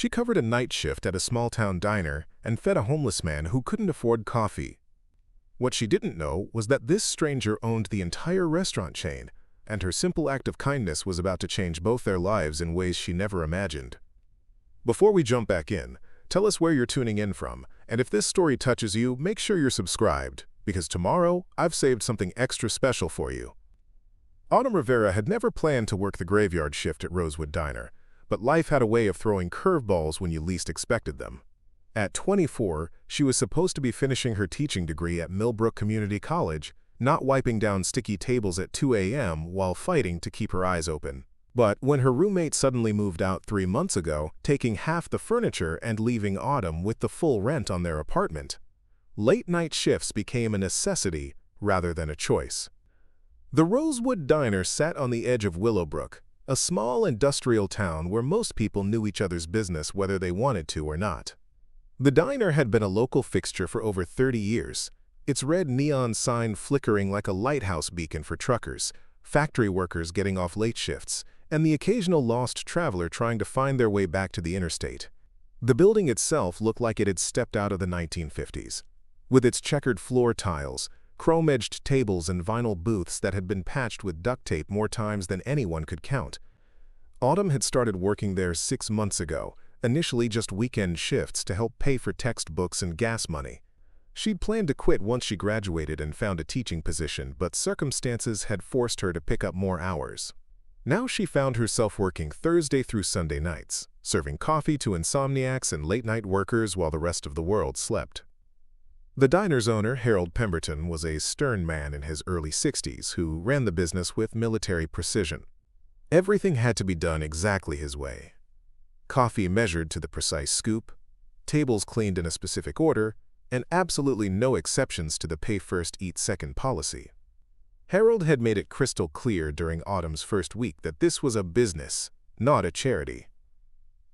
She covered a night shift at a small-town diner and fed a homeless man who couldn't afford coffee. What she didn't know was that this stranger owned the entire restaurant chain, and her simple act of kindness was about to change both their lives in ways she never imagined. Before we jump back in, tell us where you're tuning in from, and if this story touches you, make sure you're subscribed, because tomorrow I've saved something extra special for you. Autumn Rivera had never planned to work the graveyard shift at Rosewood Diner, but life had a way of throwing curveballs when you least expected them. At 24, she was supposed to be finishing her teaching degree at Millbrook Community College, not wiping down sticky tables at 2 a.m. while fighting to keep her eyes open. But when her roommate suddenly moved out 3 months ago, taking half the furniture and leaving Autumn with the full rent on their apartment, late-night shifts became a necessity rather than a choice. The Rosewood Diner sat on the edge of Willowbrook, a small industrial town where most people knew each other's business whether they wanted to or not. The diner had been a local fixture for over 30 years, its red neon sign flickering like a lighthouse beacon for truckers, factory workers getting off late shifts, and the occasional lost traveler trying to find their way back to the interstate. The building itself looked like it had stepped out of the 1950s. With its checkered floor tiles, chrome-edged tables and vinyl booths that had been patched with duct tape more times than anyone could count. Autumn had started working there 6 months ago, initially just weekend shifts to help pay for textbooks and gas money. She'd planned to quit once she graduated and found a teaching position, but circumstances had forced her to pick up more hours. Now she found herself working Thursday through Sunday nights, serving coffee to insomniacs and late-night workers while the rest of the world slept. The diner's owner, Harold Pemberton, was a stern man in his early 60s who ran the business with military precision. Everything had to be done exactly his way. Coffee measured to the precise scoop, tables cleaned in a specific order, and absolutely no exceptions to the pay first, eat second policy. Harold had made it crystal clear during Autumn's first week that this was a business, not a charity.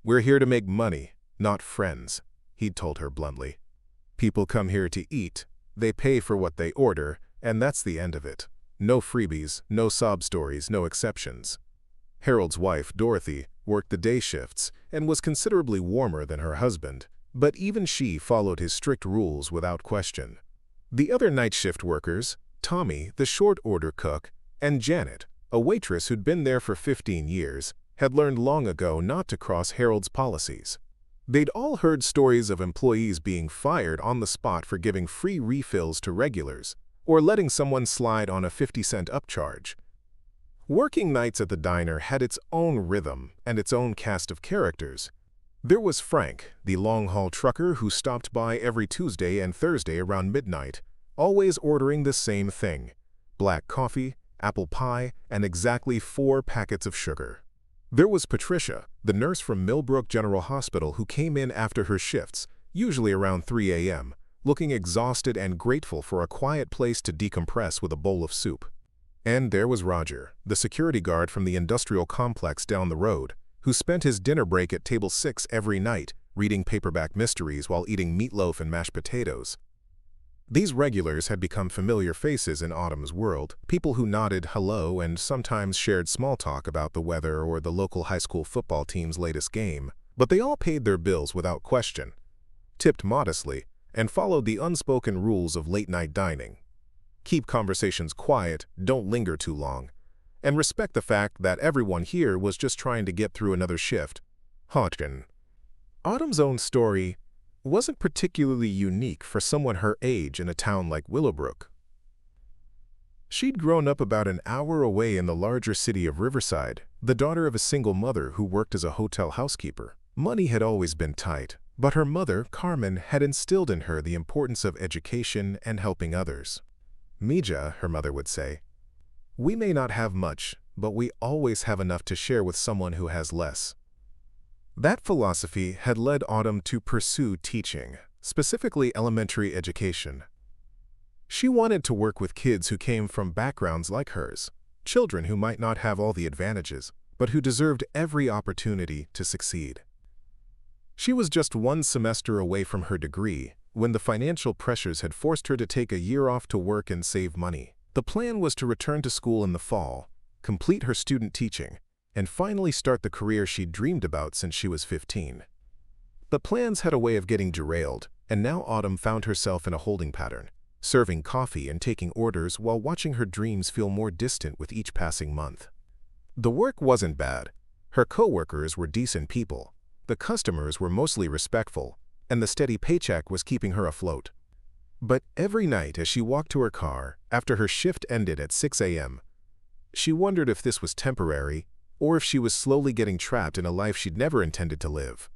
"We're here to make money, not friends," he'd told her bluntly. "People come here to eat, they pay for what they order, and that's the end of it. No freebies, no sob stories, no exceptions." Harold's wife, Dorothy, worked the day shifts and was considerably warmer than her husband, but even she followed his strict rules without question. The other night shift workers, Tommy, the short order cook, and Janet, a waitress who'd been there for 15 years, had learned long ago not to cross Harold's policies. They'd all heard stories of employees being fired on the spot for giving free refills to regulars, or letting someone slide on a 50-cent upcharge. Working nights at the diner had its own rhythm and its own cast of characters. There was Frank, the long-haul trucker who stopped by every Tuesday and Thursday around midnight, always ordering the same thing: black coffee, apple pie, and exactly 4 packets of sugar. There was Patricia, the nurse from Millbrook General Hospital who came in after her shifts, usually around 3 a.m., looking exhausted and grateful for a quiet place to decompress with a bowl of soup. And there was Roger, the security guard from the industrial complex down the road, who spent his dinner break at table 6 every night, reading paperback mysteries while eating meatloaf and mashed potatoes. These regulars had become familiar faces in Autumn's world, people who nodded hello and sometimes shared small talk about the weather or the local high school football team's latest game, but they all paid their bills without question, tipped modestly, and followed the unspoken rules of late-night dining. Keep conversations quiet, don't linger too long, and respect the fact that everyone here was just trying to get through another shift. Hodgkin. Autumn's own story wasn't particularly unique for someone her age in a town like Willowbrook. She'd grown up about an hour away in the larger city of Riverside, the daughter of a single mother who worked as a hotel housekeeper. Money had always been tight, but her mother, Carmen, had instilled in her the importance of education and helping others. "Mija," her mother would say, "we may not have much, but we always have enough to share with someone who has less." That philosophy had led Autumn to pursue teaching, specifically elementary education. She wanted to work with kids who came from backgrounds like hers, children who might not have all the advantages, but who deserved every opportunity to succeed. She was just 1 semester away from her degree when the financial pressures had forced her to take a year off to work and save money. The plan was to return to school in the fall, complete her student teaching, and finally start the career she'd dreamed about since she was 15. But plans had a way of getting derailed, and now Autumn found herself in a holding pattern, serving coffee and taking orders while watching her dreams feel more distant with each passing month. The work wasn't bad. Her co-workers were decent people, the customers were mostly respectful, and the steady paycheck was keeping her afloat. But every night as she walked to her car, after her shift ended at 6 a.m., she wondered if this was temporary or if she was slowly getting trapped in a life she'd never intended to live.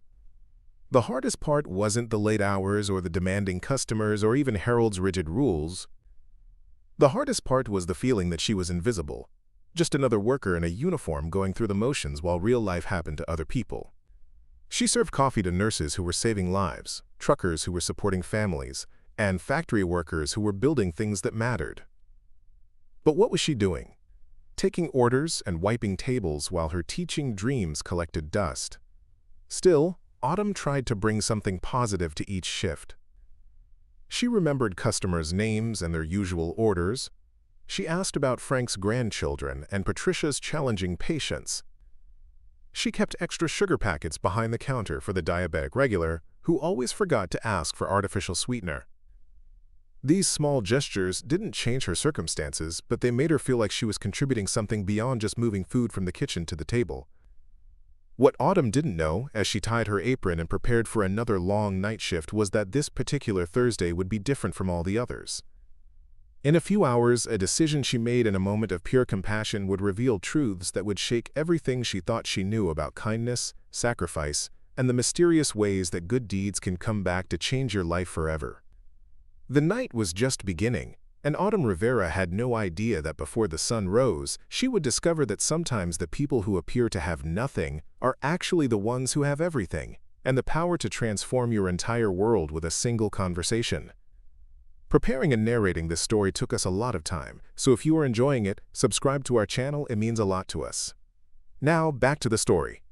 The hardest part wasn't the late hours or the demanding customers or even Harold's rigid rules. The hardest part was the feeling that she was invisible, just another worker in a uniform going through the motions while real life happened to other people. She served coffee to nurses who were saving lives, truckers who were supporting families, and factory workers who were building things that mattered. But what was she doing? Taking orders and wiping tables while her teaching dreams collected dust. Still, Autumn tried to bring something positive to each shift. She remembered customers' names and their usual orders. She asked about Frank's grandchildren and Patricia's challenging patients. She kept extra sugar packets behind the counter for the diabetic regular, who always forgot to ask for artificial sweetener. These small gestures didn't change her circumstances, but they made her feel like she was contributing something beyond just moving food from the kitchen to the table. What Autumn didn't know, as she tied her apron and prepared for another long night shift, was that this particular Thursday would be different from all the others. In a few hours, a decision she made in a moment of pure compassion would reveal truths that would shake everything she thought she knew about kindness, sacrifice, and the mysterious ways that good deeds can come back to change your life forever. The night was just beginning, and Autumn Rivera had no idea that before the sun rose, she would discover that sometimes the people who appear to have nothing are actually the ones who have everything, and the power to transform your entire world with a single conversation. Preparing and narrating this story took us a lot of time, so if you are enjoying it, subscribe to our channel, it means a lot to us. Now, back to the story.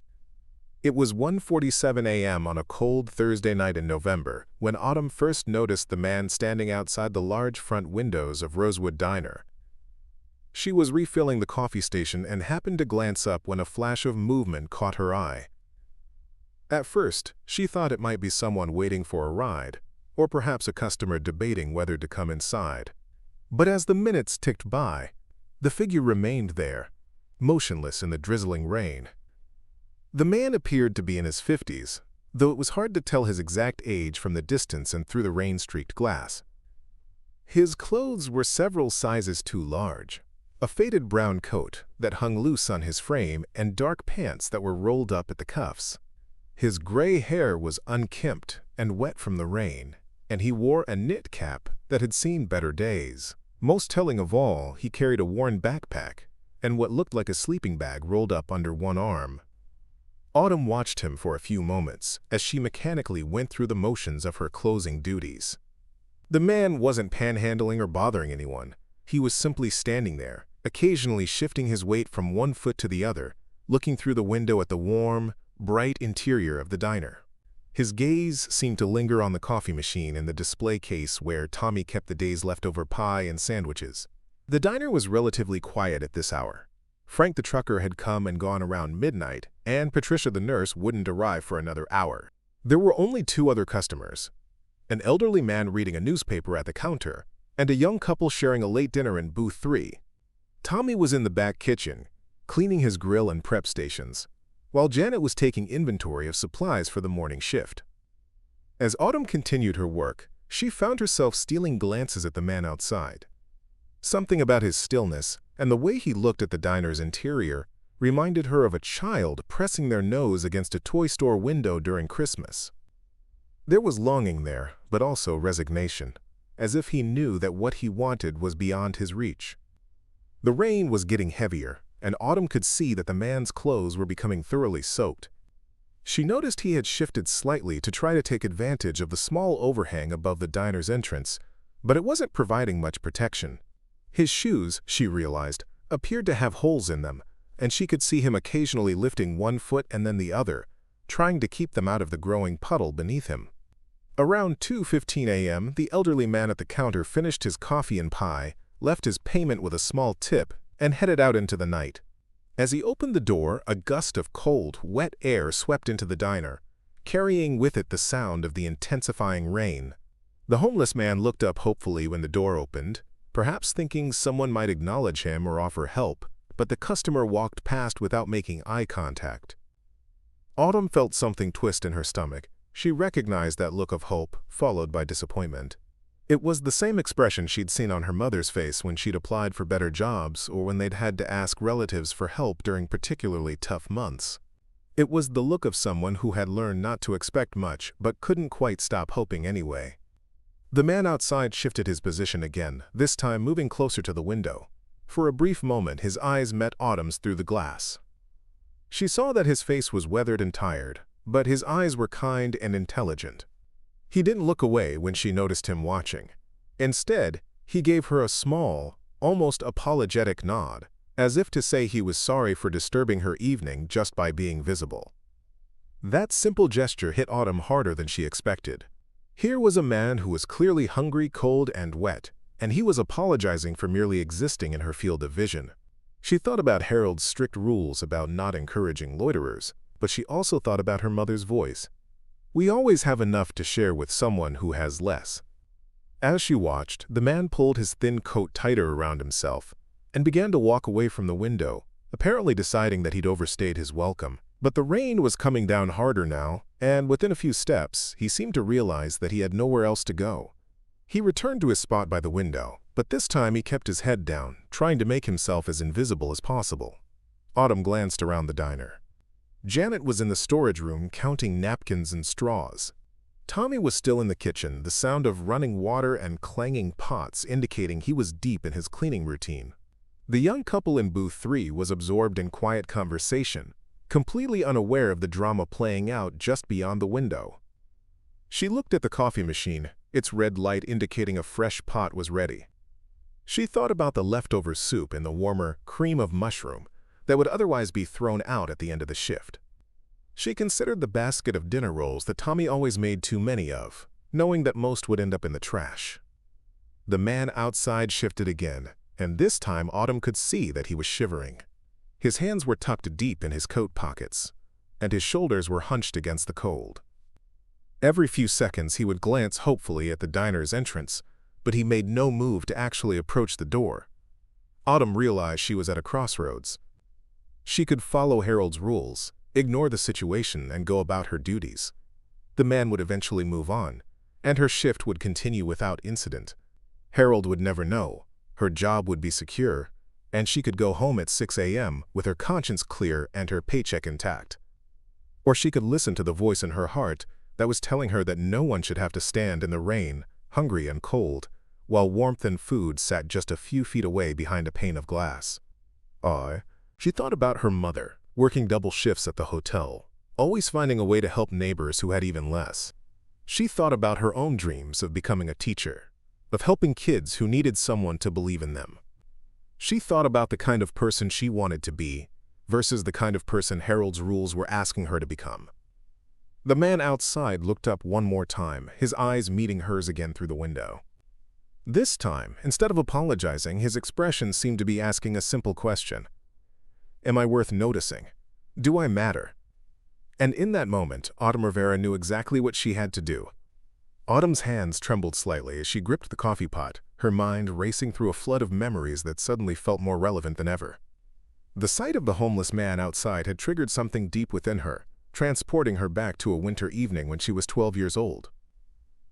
It was 1:47 a.m. on a cold Thursday night in November when Autumn first noticed the man standing outside the large front windows of Rosewood Diner. She was refilling the coffee station and happened to glance up when a flash of movement caught her eye. At first, she thought it might be someone waiting for a ride, or perhaps a customer debating whether to come inside. But as the minutes ticked by, the figure remained there, motionless in the drizzling rain. The man appeared to be in his 50s, though it was hard to tell his exact age from the distance and through the rain-streaked glass. His clothes were several sizes too large, a faded brown coat that hung loose on his frame and dark pants that were rolled up at the cuffs. His gray hair was unkempt and wet from the rain, and he wore a knit cap that had seen better days. Most telling of all, he carried a worn backpack and what looked like a sleeping bag rolled up under one arm. Autumn watched him for a few moments as she mechanically went through the motions of her closing duties. The man wasn't panhandling or bothering anyone. He was simply standing there, occasionally shifting his weight from one foot to the other, looking through the window at the warm, bright interior of the diner. His gaze seemed to linger on the coffee machine and the display case where Tommy kept the day's leftover pie and sandwiches. The diner was relatively quiet at this hour. Frank the trucker had come and gone around midnight, and Patricia the nurse wouldn't arrive for another hour. There were only two other customers, an elderly man reading a newspaper at the counter, and a young couple sharing a late dinner in booth 3. Tommy was in the back kitchen, cleaning his grill and prep stations, while Janet was taking inventory of supplies for the morning shift. As Autumn continued her work, she found herself stealing glances at the man outside. Something about his stillness and the way he looked at the diner's interior reminded her of a child pressing their nose against a toy store window during Christmas. There was longing there, but also resignation, as if he knew that what he wanted was beyond his reach. The rain was getting heavier, and Autumn could see that the man's clothes were becoming thoroughly soaked. She noticed he had shifted slightly to try to take advantage of the small overhang above the diner's entrance, but it wasn't providing much protection. His shoes, she realized, appeared to have holes in them, and she could see him occasionally lifting one foot and then the other, trying to keep them out of the growing puddle beneath him. Around 2:15 a.m., the elderly man at the counter finished his coffee and pie, left his payment with a small tip, and headed out into the night. As he opened the door, a gust of cold, wet air swept into the diner, carrying with it the sound of the intensifying rain. The homeless man looked up hopefully when the door opened, perhaps thinking someone might acknowledge him or offer help, but the customer walked past without making eye contact. Autumn felt something twist in her stomach. She recognized that look of hope, followed by disappointment. It was the same expression she'd seen on her mother's face when she'd applied for better jobs or when they'd had to ask relatives for help during particularly tough months. It was the look of someone who had learned not to expect much but couldn't quite stop hoping anyway. The man outside shifted his position again, this time moving closer to the window. For a brief moment, his eyes met Autumn's through the glass. She saw that his face was weathered and tired, but his eyes were kind and intelligent. He didn't look away when she noticed him watching. Instead, he gave her a small, almost apologetic nod, as if to say he was sorry for disturbing her evening just by being visible. That simple gesture hit Autumn harder than she expected. Here was a man who was clearly hungry, cold, and wet, and he was apologizing for merely existing in her field of vision. She thought about Harold's strict rules about not encouraging loiterers, but she also thought about her mother's voice. We always have enough to share with someone who has less. As she watched, the man pulled his thin coat tighter around himself and began to walk away from the window, apparently deciding that he'd overstayed his welcome. But the rain was coming down harder now, and within a few steps, he seemed to realize that he had nowhere else to go. He returned to his spot by the window, but this time he kept his head down, trying to make himself as invisible as possible. Autumn glanced around the diner. Janet was in the storage room counting napkins and straws. Tommy was still in the kitchen, the sound of running water and clanging pots indicating he was deep in his cleaning routine. The young couple in booth 3 was absorbed in quiet conversation, completely unaware of the drama playing out just beyond the window. She looked at the coffee machine, its red light indicating a fresh pot was ready. She thought about the leftover soup and the warmer cream of mushroom that would otherwise be thrown out at the end of the shift. She considered the basket of dinner rolls that Tommy always made too many of, knowing that most would end up in the trash. The man outside shifted again, and this time Autumn could see that he was shivering. His hands were tucked deep in his coat pockets, and his shoulders were hunched against the cold. Every few seconds he would glance hopefully at the diner's entrance, but he made no move to actually approach the door. Autumn realized she was at a crossroads. She could follow Harold's rules, ignore the situation, and go about her duties. The man would eventually move on, and her shift would continue without incident. Harold would never know. Her job would be secure, and she could go home at 6 a.m. with her conscience clear and her paycheck intact. Or she could listen to the voice in her heart that was telling her that no one should have to stand in the rain, hungry and cold, while warmth and food sat just a few feet away behind a pane of glass. She thought about her mother, working double shifts at the hotel, always finding a way to help neighbors who had even less. She thought about her own dreams of becoming a teacher, of helping kids who needed someone to believe in them. She thought about the kind of person she wanted to be versus the kind of person Harold's rules were asking her to become. The man outside looked up one more time, his eyes meeting hers again through the window. This time, instead of apologizing, his expression seemed to be asking a simple question. Am I worth noticing? Do I matter? And in that moment, Autumn Rivera knew exactly what she had to do. Autumn's hands trembled slightly as she gripped the coffee pot, her mind racing through a flood of memories that suddenly felt more relevant than ever. The sight of the homeless man outside had triggered something deep within her, transporting her back to a winter evening when she was 12 years old.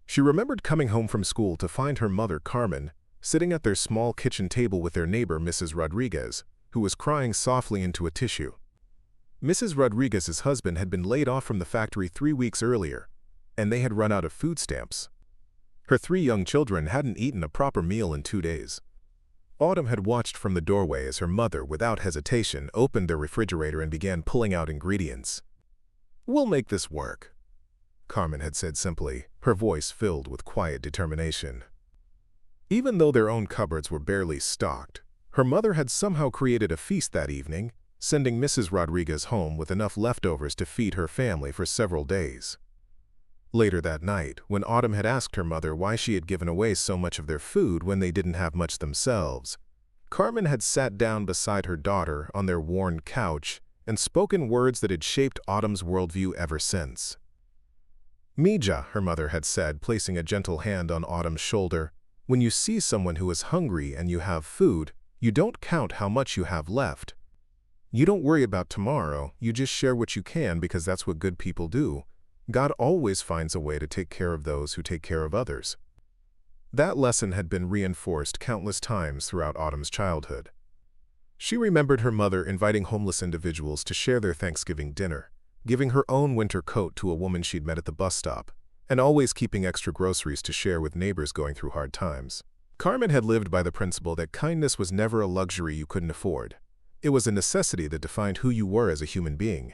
She remembered coming home from school to find her mother, Carmen, sitting at their small kitchen table with their neighbor, Mrs. Rodriguez, who was crying softly into a tissue. Mrs. Rodriguez's husband had been laid off from the factory 3 weeks earlier, and they had run out of food stamps. Her 3 young children hadn't eaten a proper meal in 2 days. Autumn had watched from the doorway as her mother, without hesitation, opened their refrigerator and began pulling out ingredients. "We'll make this work," Carmen had said simply, her voice filled with quiet determination. Even though their own cupboards were barely stocked, her mother had somehow created a feast that evening, sending Mrs. Rodriguez home with enough leftovers to feed her family for several days. Later that night, when Autumn had asked her mother why she had given away so much of their food when they didn't have much themselves, Carmen had sat down beside her daughter on their worn couch and spoken words that had shaped Autumn's worldview ever since. Mija, her mother had said, placing a gentle hand on Autumn's shoulder, when you see someone who is hungry and you have food, you don't count how much you have left. You don't worry about tomorrow, you just share what you can because that's what good people do. God always finds a way to take care of those who take care of others. That lesson had been reinforced countless times throughout Autumn's childhood. She remembered her mother inviting homeless individuals to share their Thanksgiving dinner, giving her own winter coat to a woman she'd met at the bus stop, and always keeping extra groceries to share with neighbors going through hard times. Carmen had lived by the principle that kindness was never a luxury you couldn't afford. It was a necessity that defined who you were as a human being.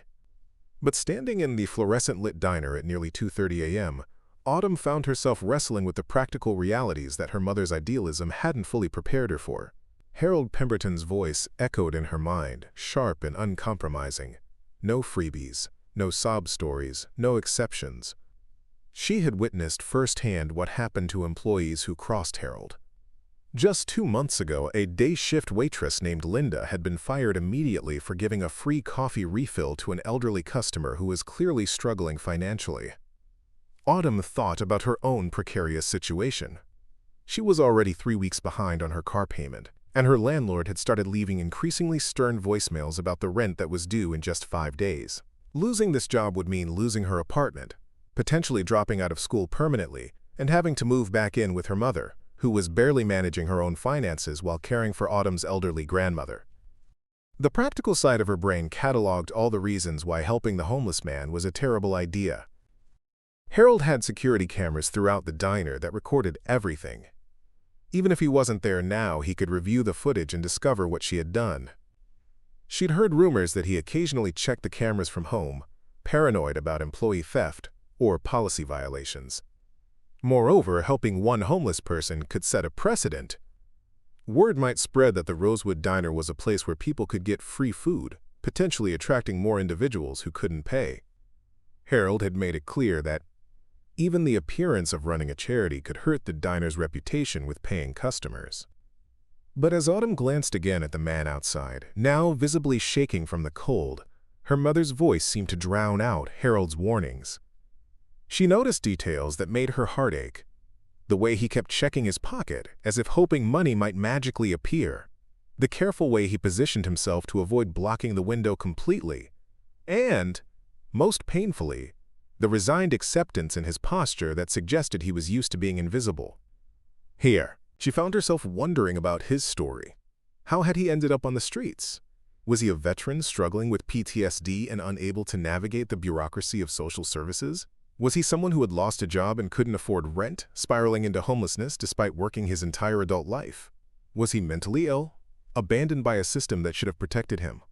But standing in the fluorescent-lit diner at nearly 2:30 a.m., Autumn found herself wrestling with the practical realities that her mother's idealism hadn't fully prepared her for. Harold Pemberton's voice echoed in her mind, sharp and uncompromising. No freebies, no sob stories, no exceptions. She had witnessed firsthand what happened to employees who crossed Harold. Just 2 months ago, a day-shift waitress named Linda had been fired immediately for giving a free coffee refill to an elderly customer who was clearly struggling financially. Autumn thought about her own precarious situation. She was already 3 weeks behind on her car payment, and her landlord had started leaving increasingly stern voicemails about the rent that was due in just 5 days. Losing this job would mean losing her apartment, potentially dropping out of school permanently, and having to move back in with her mother, who was barely managing her own finances while caring for Autumn's elderly grandmother. The practical side of her brain cataloged all the reasons why helping the homeless man was a terrible idea. Harold had security cameras throughout the diner that recorded everything. Even if he wasn't there now, he could review the footage and discover what she had done. She'd heard rumors that he occasionally checked the cameras from home, paranoid about employee theft or policy violations. Moreover, helping one homeless person could set a precedent. Word might spread that the Rosewood Diner was a place where people could get free food, potentially attracting more individuals who couldn't pay. Harold had made it clear that even the appearance of running a charity could hurt the diner's reputation with paying customers. But as Autumn glanced again at the man outside, now visibly shaking from the cold, her mother's voice seemed to drown out Harold's warnings. She noticed details that made her heart ache. The way he kept checking his pocket, as if hoping money might magically appear. The careful way he positioned himself to avoid blocking the window completely. And, most painfully, the resigned acceptance in his posture that suggested he was used to being invisible. Here, she found herself wondering about his story. How had he ended up on the streets? Was he a veteran struggling with PTSD and unable to navigate the bureaucracy of social services? Was he someone who had lost a job and couldn't afford rent, spiraling into homelessness despite working his entire adult life? Was he mentally ill, abandoned by a system that should have protected him?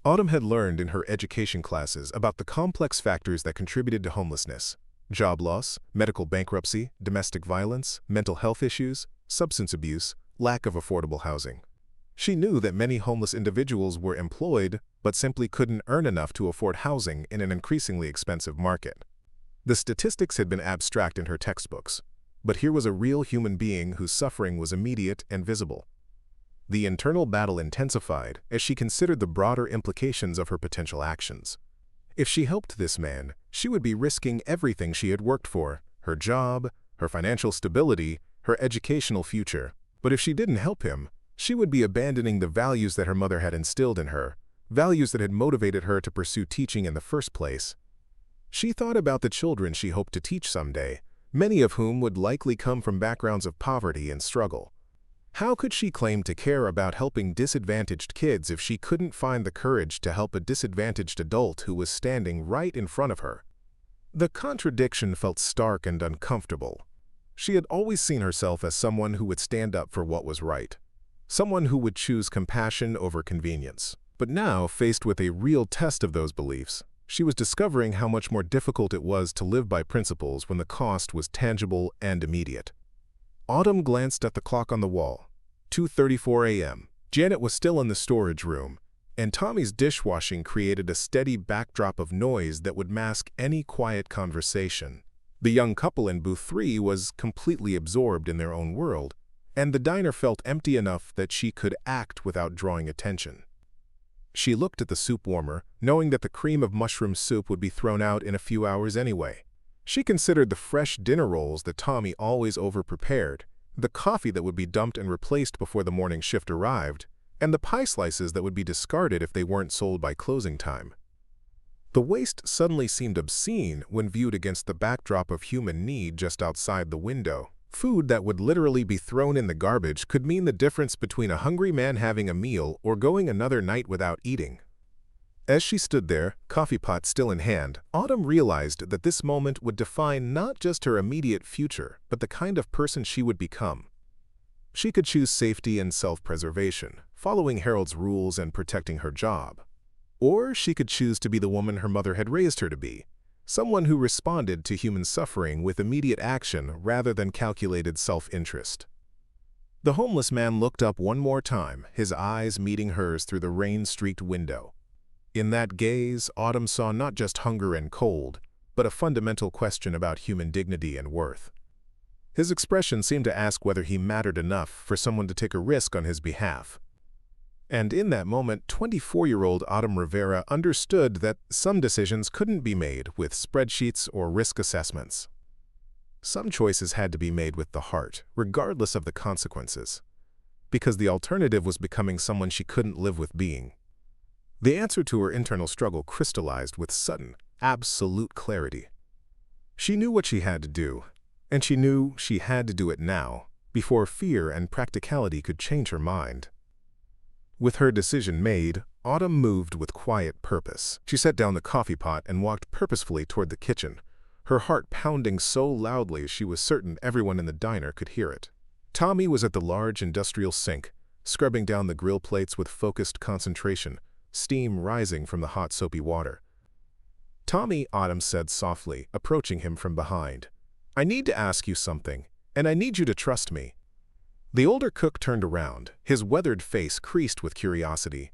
Autumn had learned in her education classes about the complex factors that contributed to homelessness: job loss, medical bankruptcy, domestic violence, mental health issues, substance abuse, lack of affordable housing. She knew that many homeless individuals were employed but simply couldn't earn enough to afford housing in an increasingly expensive market. The statistics had been abstract in her textbooks, but here was a real human being whose suffering was immediate and visible. The internal battle intensified as she considered the broader implications of her potential actions. If she helped this man, she would be risking everything she had worked for: her job, her financial stability, her educational future. But if she didn't help him, she would be abandoning the values that her mother had instilled in her, values that had motivated her to pursue teaching in the first place. She thought about the children she hoped to teach someday, many of whom would likely come from backgrounds of poverty and struggle. How could she claim to care about helping disadvantaged kids if she couldn't find the courage to help a disadvantaged adult who was standing right in front of her? The contradiction felt stark and uncomfortable. She had always seen herself as someone who would stand up for what was right, someone who would choose compassion over convenience. But now, faced with a real test of those beliefs, she was discovering how much more difficult it was to live by principles when the cost was tangible and immediate. Autumn glanced at the clock on the wall. 2:34 a.m. Janet was still in the storage room, and Tommy's dishwashing created a steady backdrop of noise that would mask any quiet conversation. The young couple in booth 3 was completely absorbed in their own world, and the diner felt empty enough that she could act without drawing attention. She looked at the soup warmer, knowing that the cream of mushroom soup would be thrown out in a few hours anyway. She considered the fresh dinner rolls that Tommy always over-prepared, the coffee that would be dumped and replaced before the morning shift arrived, and the pie slices that would be discarded if they weren't sold by closing time. The waste suddenly seemed obscene when viewed against the backdrop of human need just outside the window. Food that would literally be thrown in the garbage could mean the difference between a hungry man having a meal or going another night without eating. As she stood there, coffee pot still in hand, Autumn realized that this moment would define not just her immediate future, but the kind of person she would become. She could choose safety and self-preservation, following Harold's rules and protecting her job. Or she could choose to be the woman her mother had raised her to be, someone who responded to human suffering with immediate action rather than calculated self-interest. The homeless man looked up one more time, his eyes meeting hers through the rain-streaked window. In that gaze, Autumn saw not just hunger and cold, but a fundamental question about human dignity and worth. His expression seemed to ask whether he mattered enough for someone to take a risk on his behalf. And in that moment, 24-year-old Autumn Rivera understood that some decisions couldn't be made with spreadsheets or risk assessments. Some choices had to be made with the heart, regardless of the consequences, because the alternative was becoming someone she couldn't live with being. The answer to her internal struggle crystallized with sudden, absolute clarity. She knew what she had to do, and she knew she had to do it now, before fear and practicality could change her mind. With her decision made, Autumn moved with quiet purpose. She set down the coffee pot and walked purposefully toward the kitchen, her heart pounding so loudly she was certain everyone in the diner could hear it. Tommy was at the large industrial sink, scrubbing down the grill plates with focused concentration, steam rising from the hot soapy water. "Tommy," Autumn said softly, approaching him from behind. "I need to ask you something, and I need you to trust me." The older cook turned around, his weathered face creased with curiosity.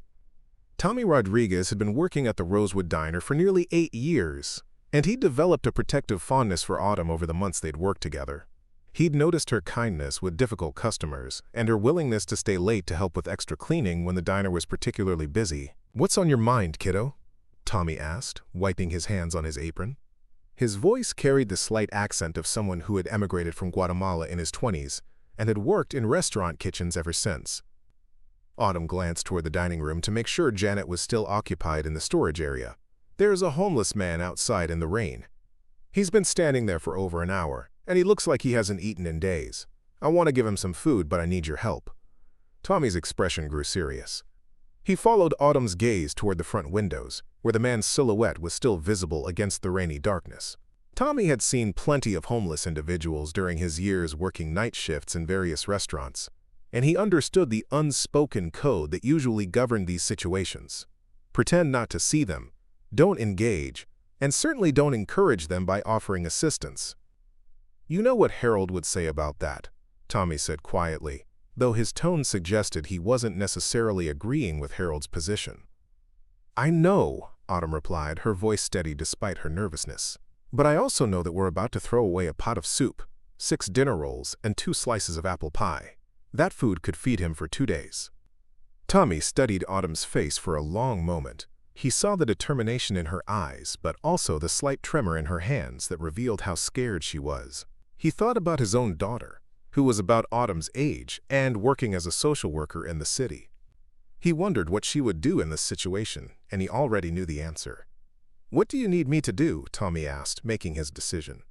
Tommy Rodriguez had been working at the Rosewood Diner for nearly 8 years, and he'd developed a protective fondness for Autumn over the months they'd worked together. He'd noticed her kindness with difficult customers and her willingness to stay late to help with extra cleaning when the diner was particularly busy. "What's on your mind, kiddo?" Tommy asked, wiping his hands on his apron. His voice carried the slight accent of someone who had emigrated from Guatemala in his 20s and had worked in restaurant kitchens ever since. Autumn glanced toward the dining room to make sure Janet was still occupied in the storage area. "There's a homeless man outside in the rain. He's been standing there for over an hour, and he looks like he hasn't eaten in days. I want to give him some food, but I need your help." Tommy's expression grew serious. He followed Autumn's gaze toward the front windows, where the man's silhouette was still visible against the rainy darkness. Tommy had seen plenty of homeless individuals during his years working night shifts in various restaurants, and he understood the unspoken code that usually governed these situations. Pretend not to see them, don't engage, and certainly don't encourage them by offering assistance. "You know what Harold would say about that," Tommy said quietly, though his tone suggested he wasn't necessarily agreeing with Harold's position. "I know," Autumn replied, her voice steady despite her nervousness. "But I also know that we're about to throw away a pot of soup, 6 dinner rolls, and 2 slices of apple pie. That food could feed him for 2 days. Tommy studied Autumn's face for a long moment. He saw the determination in her eyes, but also the slight tremor in her hands that revealed how scared she was. He thought about his own daughter, who was about Autumn's age and working as a social worker in the city. He wondered what she would do in this situation, and he already knew the answer. "What do you need me to do?" Tommy asked, making his decision.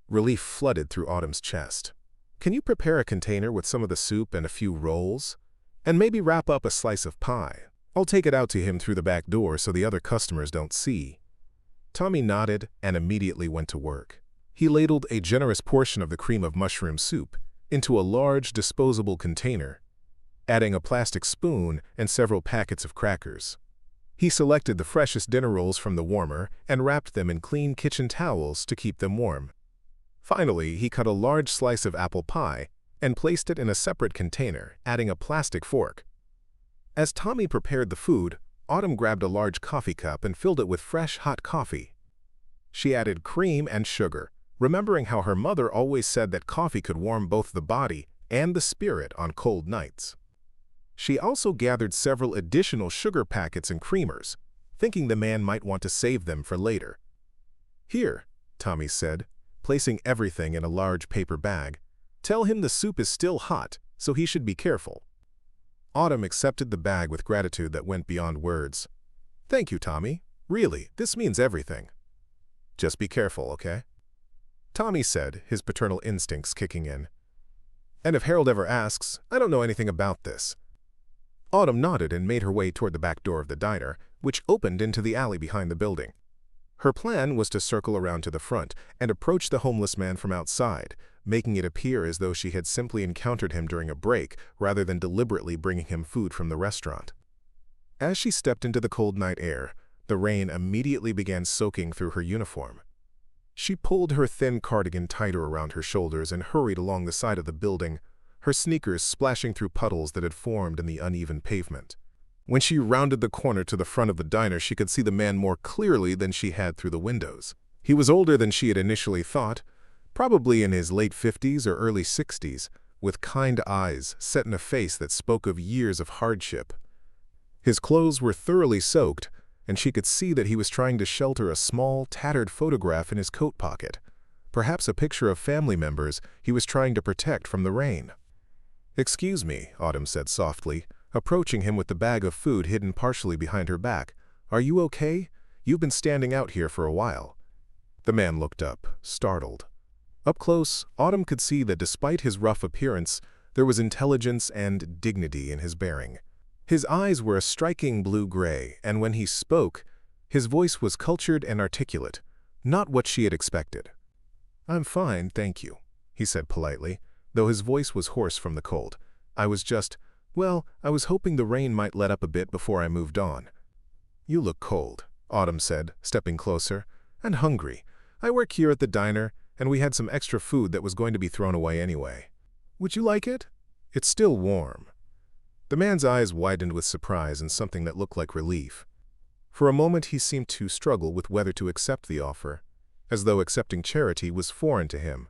Relief flooded through Autumn's chest. "Can you prepare a container with some of the soup and a few rolls? And maybe wrap up a slice of pie. I'll take it out to him through the back door so the other customers don't see." Tommy nodded and immediately went to work. He ladled a generous portion of the cream of mushroom soup into a large disposable container, adding a plastic spoon and several packets of crackers. He selected the freshest dinner rolls from the warmer and wrapped them in clean kitchen towels to keep them warm. Finally, he cut a large slice of apple pie and placed it in a separate container, adding a plastic fork. As Tommy prepared the food, Autumn grabbed a large coffee cup and filled it with fresh, hot coffee. She added cream and sugar, remembering how her mother always said that coffee could warm both the body and the spirit on cold nights. She also gathered several additional sugar packets and creamers, thinking the man might want to save them for later. "Here," Tommy said, placing everything in a large paper bag. "Tell him the soup is still hot, so he should be careful." Autumn accepted the bag with gratitude that went beyond words. "Thank you, Tommy. Really, this means everything." "Just be careful, okay?" Tommy said, his paternal instincts kicking in. "And if Harold ever asks, I don't know anything about this." Autumn nodded and made her way toward the back door of the diner, which opened into the alley behind the building. Her plan was to circle around to the front and approach the homeless man from outside, making it appear as though she had simply encountered him during a break rather than deliberately bringing him food from the restaurant. As she stepped into the cold night air, the rain immediately began soaking through her uniform. She pulled her thin cardigan tighter around her shoulders and hurried along the side of the building, her sneakers splashing through puddles that had formed in the uneven pavement. When she rounded the corner to the front of the diner, she could see the man more clearly than she had through the windows. He was older than she had initially thought, probably in his late 50s or early 60s, with kind eyes set in a face that spoke of years of hardship. His clothes were thoroughly soaked, and she could see that he was trying to shelter a small, tattered photograph in his coat pocket, perhaps a picture of family members he was trying to protect from the rain. "Excuse me," Autumn said softly, approaching him with the bag of food hidden partially behind her back. "Are you okay? You've been standing out here for a while." The man looked up, startled. Up close, Autumn could see that despite his rough appearance, there was intelligence and dignity in his bearing. His eyes were a striking blue-gray, and when he spoke, his voice was cultured and articulate, not what she had expected. "I'm fine, thank you," he said politely, though his voice was hoarse from the cold. I was hoping the rain might let up a bit before I moved on." "You look cold," Autumn said, stepping closer, "and hungry. I work here at the diner, and we had some extra food that was going to be thrown away anyway. Would you like it? It's still warm." The man's eyes widened with surprise and something that looked like relief. For a moment he seemed to struggle with whether to accept the offer, as though accepting charity was foreign to him.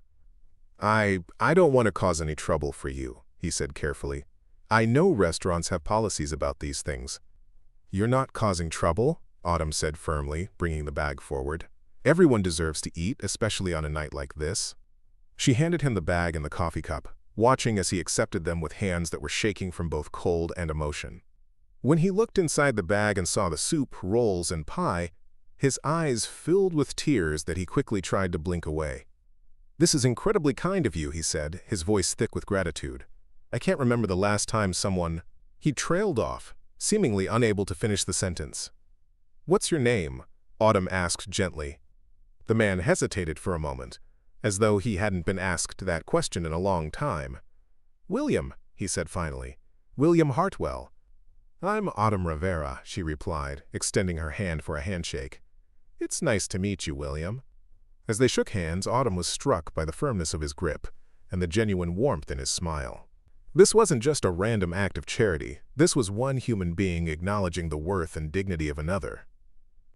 I don't want to cause any trouble for you," he said carefully. "I know restaurants have policies about these things." "You're not causing trouble," Autumn said firmly, bringing the bag forward. "Everyone deserves to eat, especially on a night like this." She handed him the bag and the coffee cup, watching as he accepted them with hands that were shaking from both cold and emotion. When he looked inside the bag and saw the soup, rolls, and pie, his eyes filled with tears that he quickly tried to blink away. "This is incredibly kind of you," he said, his voice thick with gratitude. "I can't remember the last time someone—" He trailed off, seemingly unable to finish the sentence. "What's your name?" Autumn asked gently. The man hesitated for a moment, as though he hadn't been asked that question in a long time. "William," he said finally. "William Hartwell." "I'm Autumn Rivera," she replied, extending her hand for a handshake. "It's nice to meet you, William." As they shook hands, Autumn was struck by the firmness of his grip and the genuine warmth in his smile. This wasn't just a random act of charity. This was one human being acknowledging the worth and dignity of another.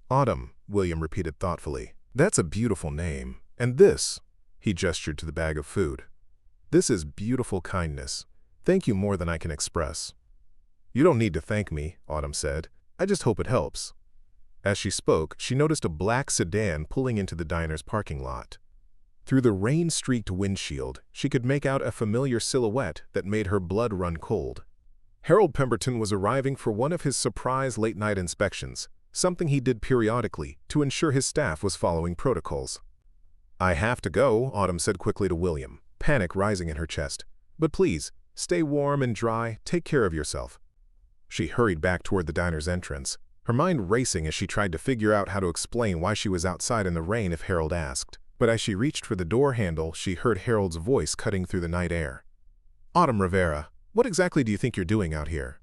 "Autumn," William repeated thoughtfully. "That's a beautiful name. And this," he gestured to the bag of food. "This is beautiful kindness. Thank you more than I can express." "You don't need to thank me," Autumn said. "I just hope it helps." As she spoke, she noticed a black sedan pulling into the diner's parking lot. Through the rain-streaked windshield, she could make out a familiar silhouette that made her blood run cold. Harold Pemberton was arriving for one of his surprise late-night inspections, something he did periodically to ensure his staff was following protocols. "I have to go," Autumn said quickly to William, panic rising in her chest. "But please, stay warm and dry, take care of yourself." She hurried back toward the diner's entrance, her mind racing as she tried to figure out how to explain why she was outside in the rain if Harold asked. But as she reached for the door handle, she heard Harold's voice cutting through the night air. "Autumn Rivera, what exactly do you think you're doing out here?"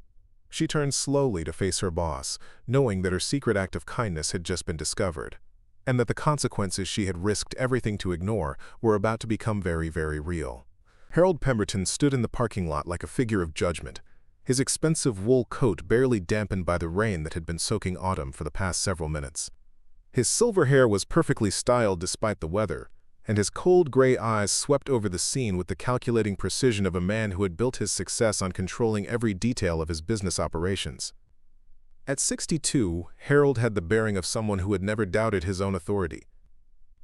She turned slowly to face her boss, knowing that her secret act of kindness had just been discovered, and that the consequences she had risked everything to ignore were about to become very, very real. Harold Pemberton stood in the parking lot like a figure of judgment, his expensive wool coat barely dampened by the rain that had been soaking Autumn for the past several minutes. His silver hair was perfectly styled despite the weather, and his cold gray eyes swept over the scene with the calculating precision of a man who had built his success on controlling every detail of his business operations. At 62, Harold had the bearing of someone who had never doubted his own authority.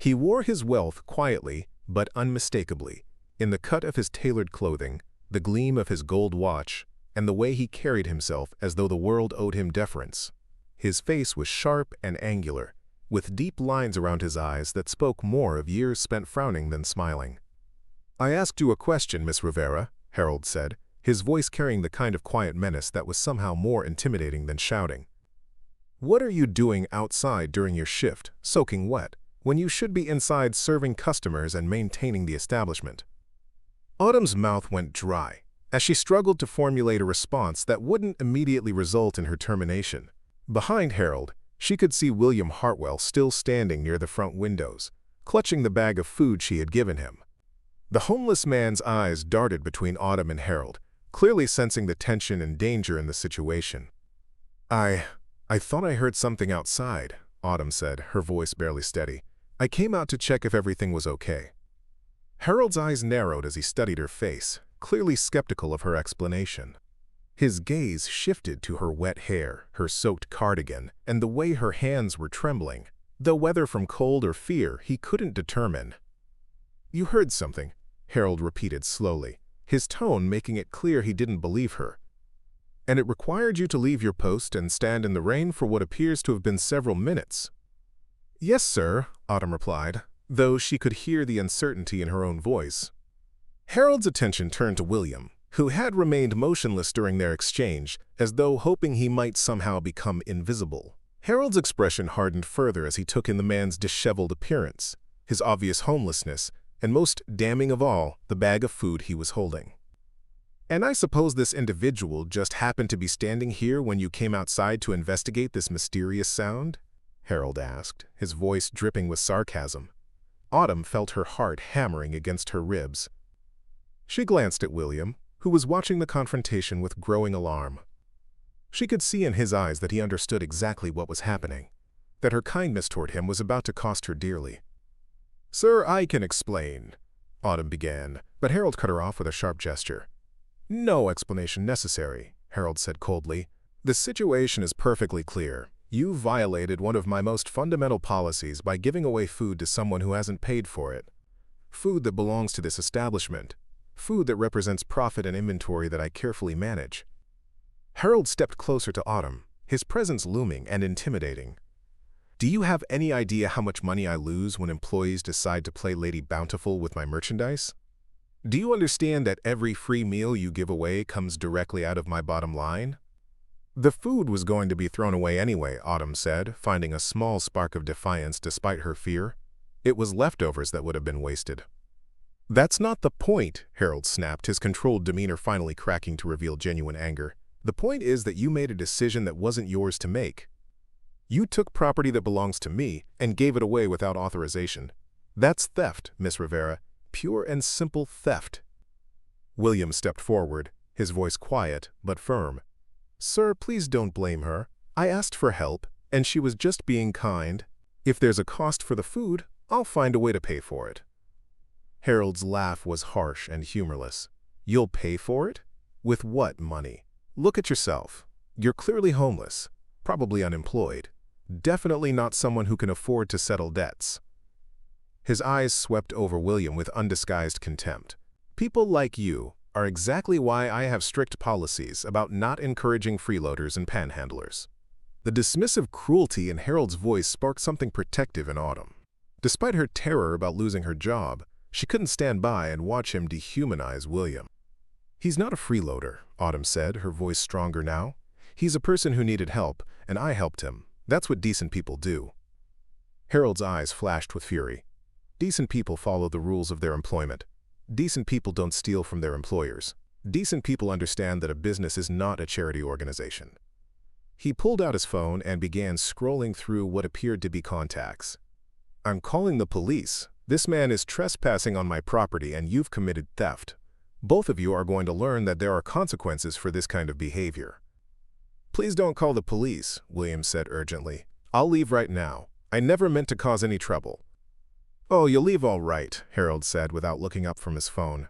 He wore his wealth quietly but unmistakably, in the cut of his tailored clothing, the gleam of his gold watch, and the way he carried himself as though the world owed him deference. His face was sharp and angular, with deep lines around his eyes that spoke more of years spent frowning than smiling. "I asked you a question, Miss Rivera," Harold said, his voice carrying the kind of quiet menace that was somehow more intimidating than shouting. "What are you doing outside during your shift, soaking wet, when you should be inside serving customers and maintaining the establishment?" Autumn's mouth went dry, as she struggled to formulate a response that wouldn't immediately result in her termination. Behind Harold, she could see William Hartwell still standing near the front windows, clutching the bag of food she had given him. The homeless man's eyes darted between Autumn and Harold, clearly sensing the tension and danger in the situation. I thought I heard something outside," Autumn said, her voice barely steady. "I came out to check if everything was okay." Harold's eyes narrowed as he studied her face, clearly skeptical of her explanation. His gaze shifted to her wet hair, her soaked cardigan, and the way her hands were trembling, though whether from cold or fear he couldn't determine. "You heard something," Harold repeated slowly, his tone making it clear he didn't believe her. "And it required you to leave your post and stand in the rain for what appears to have been several minutes." "Yes, sir," Autumn replied, though she could hear the uncertainty in her own voice. Harold's attention turned to William, who had remained motionless during their exchange, as though hoping he might somehow become invisible. Harold's expression hardened further as he took in the man's disheveled appearance, his obvious homelessness, and most damning of all, the bag of food he was holding. "And I suppose this individual just happened to be standing here when you came outside to investigate this mysterious sound?" Harold asked, his voice dripping with sarcasm. Autumn felt her heart hammering against her ribs. She glanced at William, who was watching the confrontation with growing alarm. She could see in his eyes that he understood exactly what was happening, that her kindness toward him was about to cost her dearly. "Sir, I can explain," Autumn began, but Harold cut her off with a sharp gesture. "No explanation necessary," Harold said coldly. "The situation is perfectly clear. You violated one of my most fundamental policies by giving away food to someone who hasn't paid for it. Food that belongs to this establishment. Food that represents profit and inventory that I carefully manage." Harold stepped closer to Autumn, his presence looming and intimidating. "Do you have any idea how much money I lose when employees decide to play Lady Bountiful with my merchandise? Do you understand that every free meal you give away comes directly out of my bottom line?" "The food was going to be thrown away anyway," Autumn said, finding a small spark of defiance despite her fear. "It was leftovers that would have been wasted." "That's not the point," Harold snapped, his controlled demeanor finally cracking to reveal genuine anger. "The point is that you made a decision that wasn't yours to make. You took property that belongs to me and gave it away without authorization. That's theft, Miss Rivera, pure and simple theft." William stepped forward, his voice quiet but firm. "Sir, please don't blame her. I asked for help, and she was just being kind. If there's a cost for the food, I'll find a way to pay for it." Harold's laugh was harsh and humorless. "You'll pay for it? With what money? Look at yourself. You're clearly homeless, probably unemployed. Definitely not someone who can afford to settle debts." His eyes swept over William with undisguised contempt. "People like you are exactly why I have strict policies about not encouraging freeloaders and panhandlers." The dismissive cruelty in Harold's voice sparked something protective in Autumn. Despite her terror about losing her job, she couldn't stand by and watch him dehumanize William. "He's not a freeloader," Autumn said, her voice stronger now. "He's a person who needed help, and I helped him. That's what decent people do." Harold's eyes flashed with fury. Decent people follow the rules of their employment. Decent people don't steal from their employers. Decent people understand that a business is not a charity organization. He pulled out his phone and began scrolling through what appeared to be contacts. "I'm calling the police. This man is trespassing on my property and you've committed theft. Both of you are going to learn that there are consequences for this kind of behavior." "Please don't call the police," William said urgently. "I'll leave right now. I never meant to cause any trouble." "Oh, you'll leave all right," Harold said without looking up from his phone.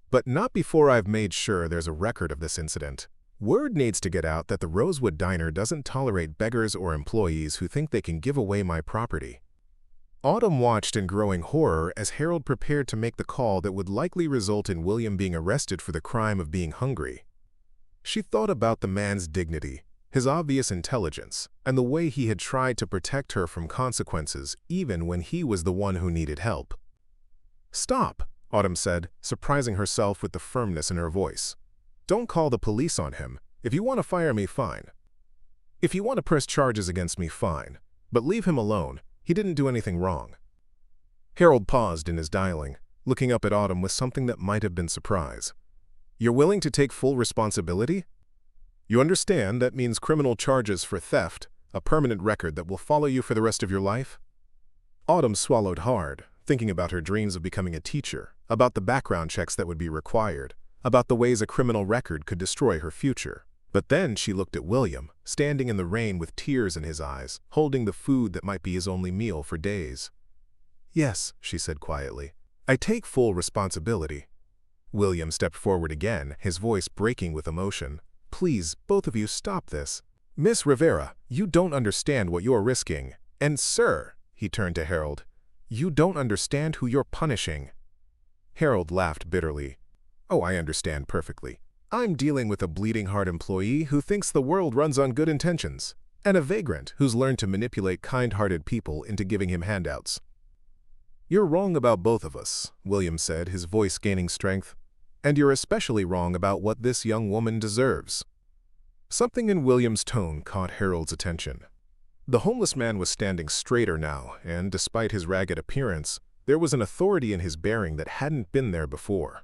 "But not before I've made sure there's a record of this incident. Word needs to get out that the Rosewood Diner doesn't tolerate beggars or employees who think they can give away my property." Autumn watched in growing horror as Harold prepared to make the call that would likely result in William being arrested for the crime of being hungry. She thought about the man's dignity, his obvious intelligence, and the way he had tried to protect her from consequences even when he was the one who needed help. "Stop," Autumn said, surprising herself with the firmness in her voice. "Don't call the police on him. If you want to fire me, fine. If you want to press charges against me, fine. But leave him alone. He didn't do anything wrong." Harold paused in his dialing, looking up at Autumn with something that might have been surprise. "You're willing to take full responsibility? You understand that means criminal charges for theft, a permanent record that will follow you for the rest of your life?" Autumn swallowed hard, thinking about her dreams of becoming a teacher, about the background checks that would be required, about the ways a criminal record could destroy her future. But then she looked at William, standing in the rain with tears in his eyes, holding the food that might be his only meal for days. "Yes," she said quietly, "I take full responsibility." William stepped forward again, his voice breaking with emotion. "Please, both of you, stop this. Miss Rivera, you don't understand what you're risking. And sir," he turned to Harold, "you don't understand who you're punishing." Harold laughed bitterly. "Oh, I understand perfectly. I'm dealing with a bleeding-heart employee who thinks the world runs on good intentions, and a vagrant who's learned to manipulate kind-hearted people into giving him handouts." "You're wrong about both of us," William said, his voice gaining strength. "And you're especially wrong about what this young woman deserves." Something in William's tone caught Harold's attention. The homeless man was standing straighter now, and despite his ragged appearance, there was an authority in his bearing that hadn't been there before.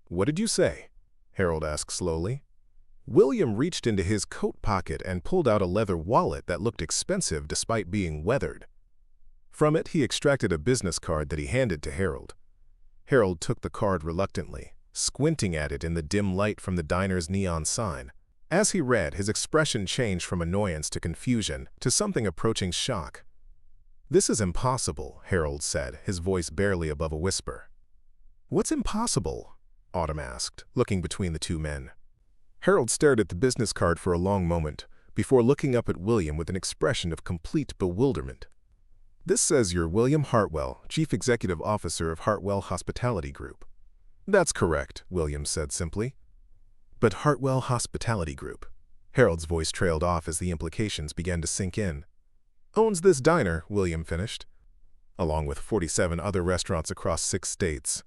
"What did you say?" Harold asked slowly. William reached into his coat pocket and pulled out a leather wallet that looked expensive despite being weathered. From it, he extracted a business card that he handed to Harold. Harold took the card reluctantly, squinting at it in the dim light from the diner's neon sign. As he read, his expression changed from annoyance to confusion to something approaching shock. "This is impossible," Harold said, his voice barely above a whisper. "What's impossible?" Autumn asked, looking between the two men. Harold stared at the business card for a long moment, before looking up at William with an expression of complete bewilderment. "This says you're William Hartwell, Chief Executive Officer of Hartwell Hospitality Group." "That's correct," William said simply. "But Hartwell Hospitality Group," Harold's voice trailed off as the implications began to sink in. "Owns this diner," William finished, "along with 47 other restaurants across 6 states.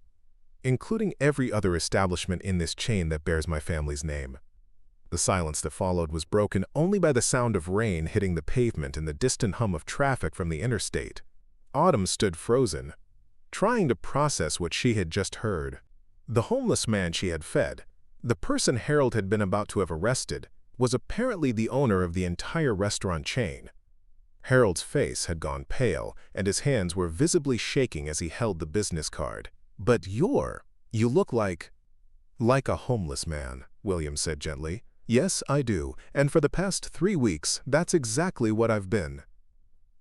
Including every other establishment in this chain that bears my family's name." The silence that followed was broken only by the sound of rain hitting the pavement and the distant hum of traffic from the interstate. Autumn stood frozen, trying to process what she had just heard. The homeless man she had fed, the person Harold had been about to have arrested, was apparently the owner of the entire restaurant chain. Harold's face had gone pale, and his hands were visibly shaking as he held the business card. "But you look like a homeless man," William said gently. "Yes, I do, and for the past 3 weeks, that's exactly what I've been."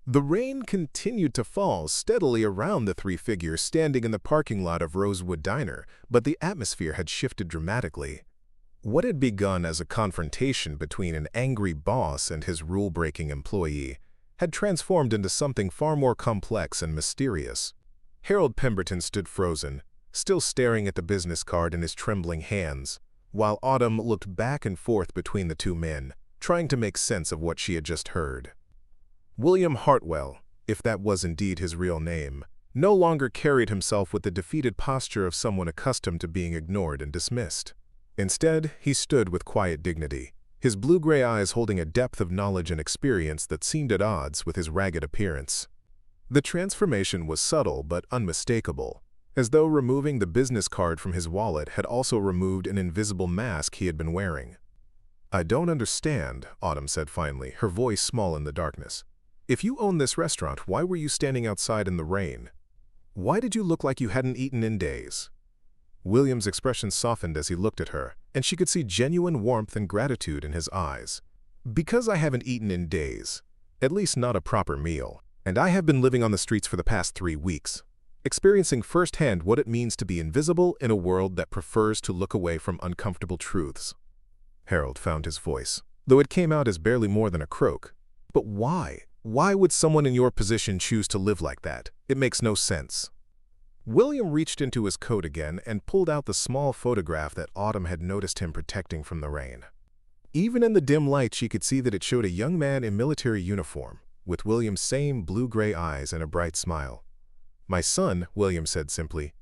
The rain continued to fall steadily around the 3 figures standing in the parking lot of Rosewood Diner, but the atmosphere had shifted dramatically. What had begun as a confrontation between an angry boss and his rule-breaking employee had transformed into something far more complex and mysterious. Harold Pemberton stood frozen, still staring at the business card in his trembling hands, while Autumn looked back and forth between the two men, trying to make sense of what she had just heard. William Hartwell, if that was indeed his real name, no longer carried himself with the defeated posture of someone accustomed to being ignored and dismissed. Instead, he stood with quiet dignity, his blue-gray eyes holding a depth of knowledge and experience that seemed at odds with his ragged appearance. The transformation was subtle but unmistakable, as though removing the business card from his wallet had also removed an invisible mask he had been wearing. "I don't understand," Autumn said finally, her voice small in the darkness. "If you own this restaurant, why were you standing outside in the rain? Why did you look like you hadn't eaten in days?" William's expression softened as he looked at her, and she could see genuine warmth and gratitude in his eyes. "Because I haven't eaten in days, at least not a proper meal. And I have been living on the streets for the past 3 weeks, experiencing firsthand what it means to be invisible in a world that prefers to look away from uncomfortable truths." Harold found his voice, though it came out as barely more than a croak. "But why? Why would someone in your position choose to live like that? It makes no sense. William reached into his coat again and pulled out the small photograph that Autumn had noticed him protecting from the rain. Even in the dim light, she could see that it showed a young man in military uniform, with William's same blue-gray eyes and a bright smile. "My son," William said simply.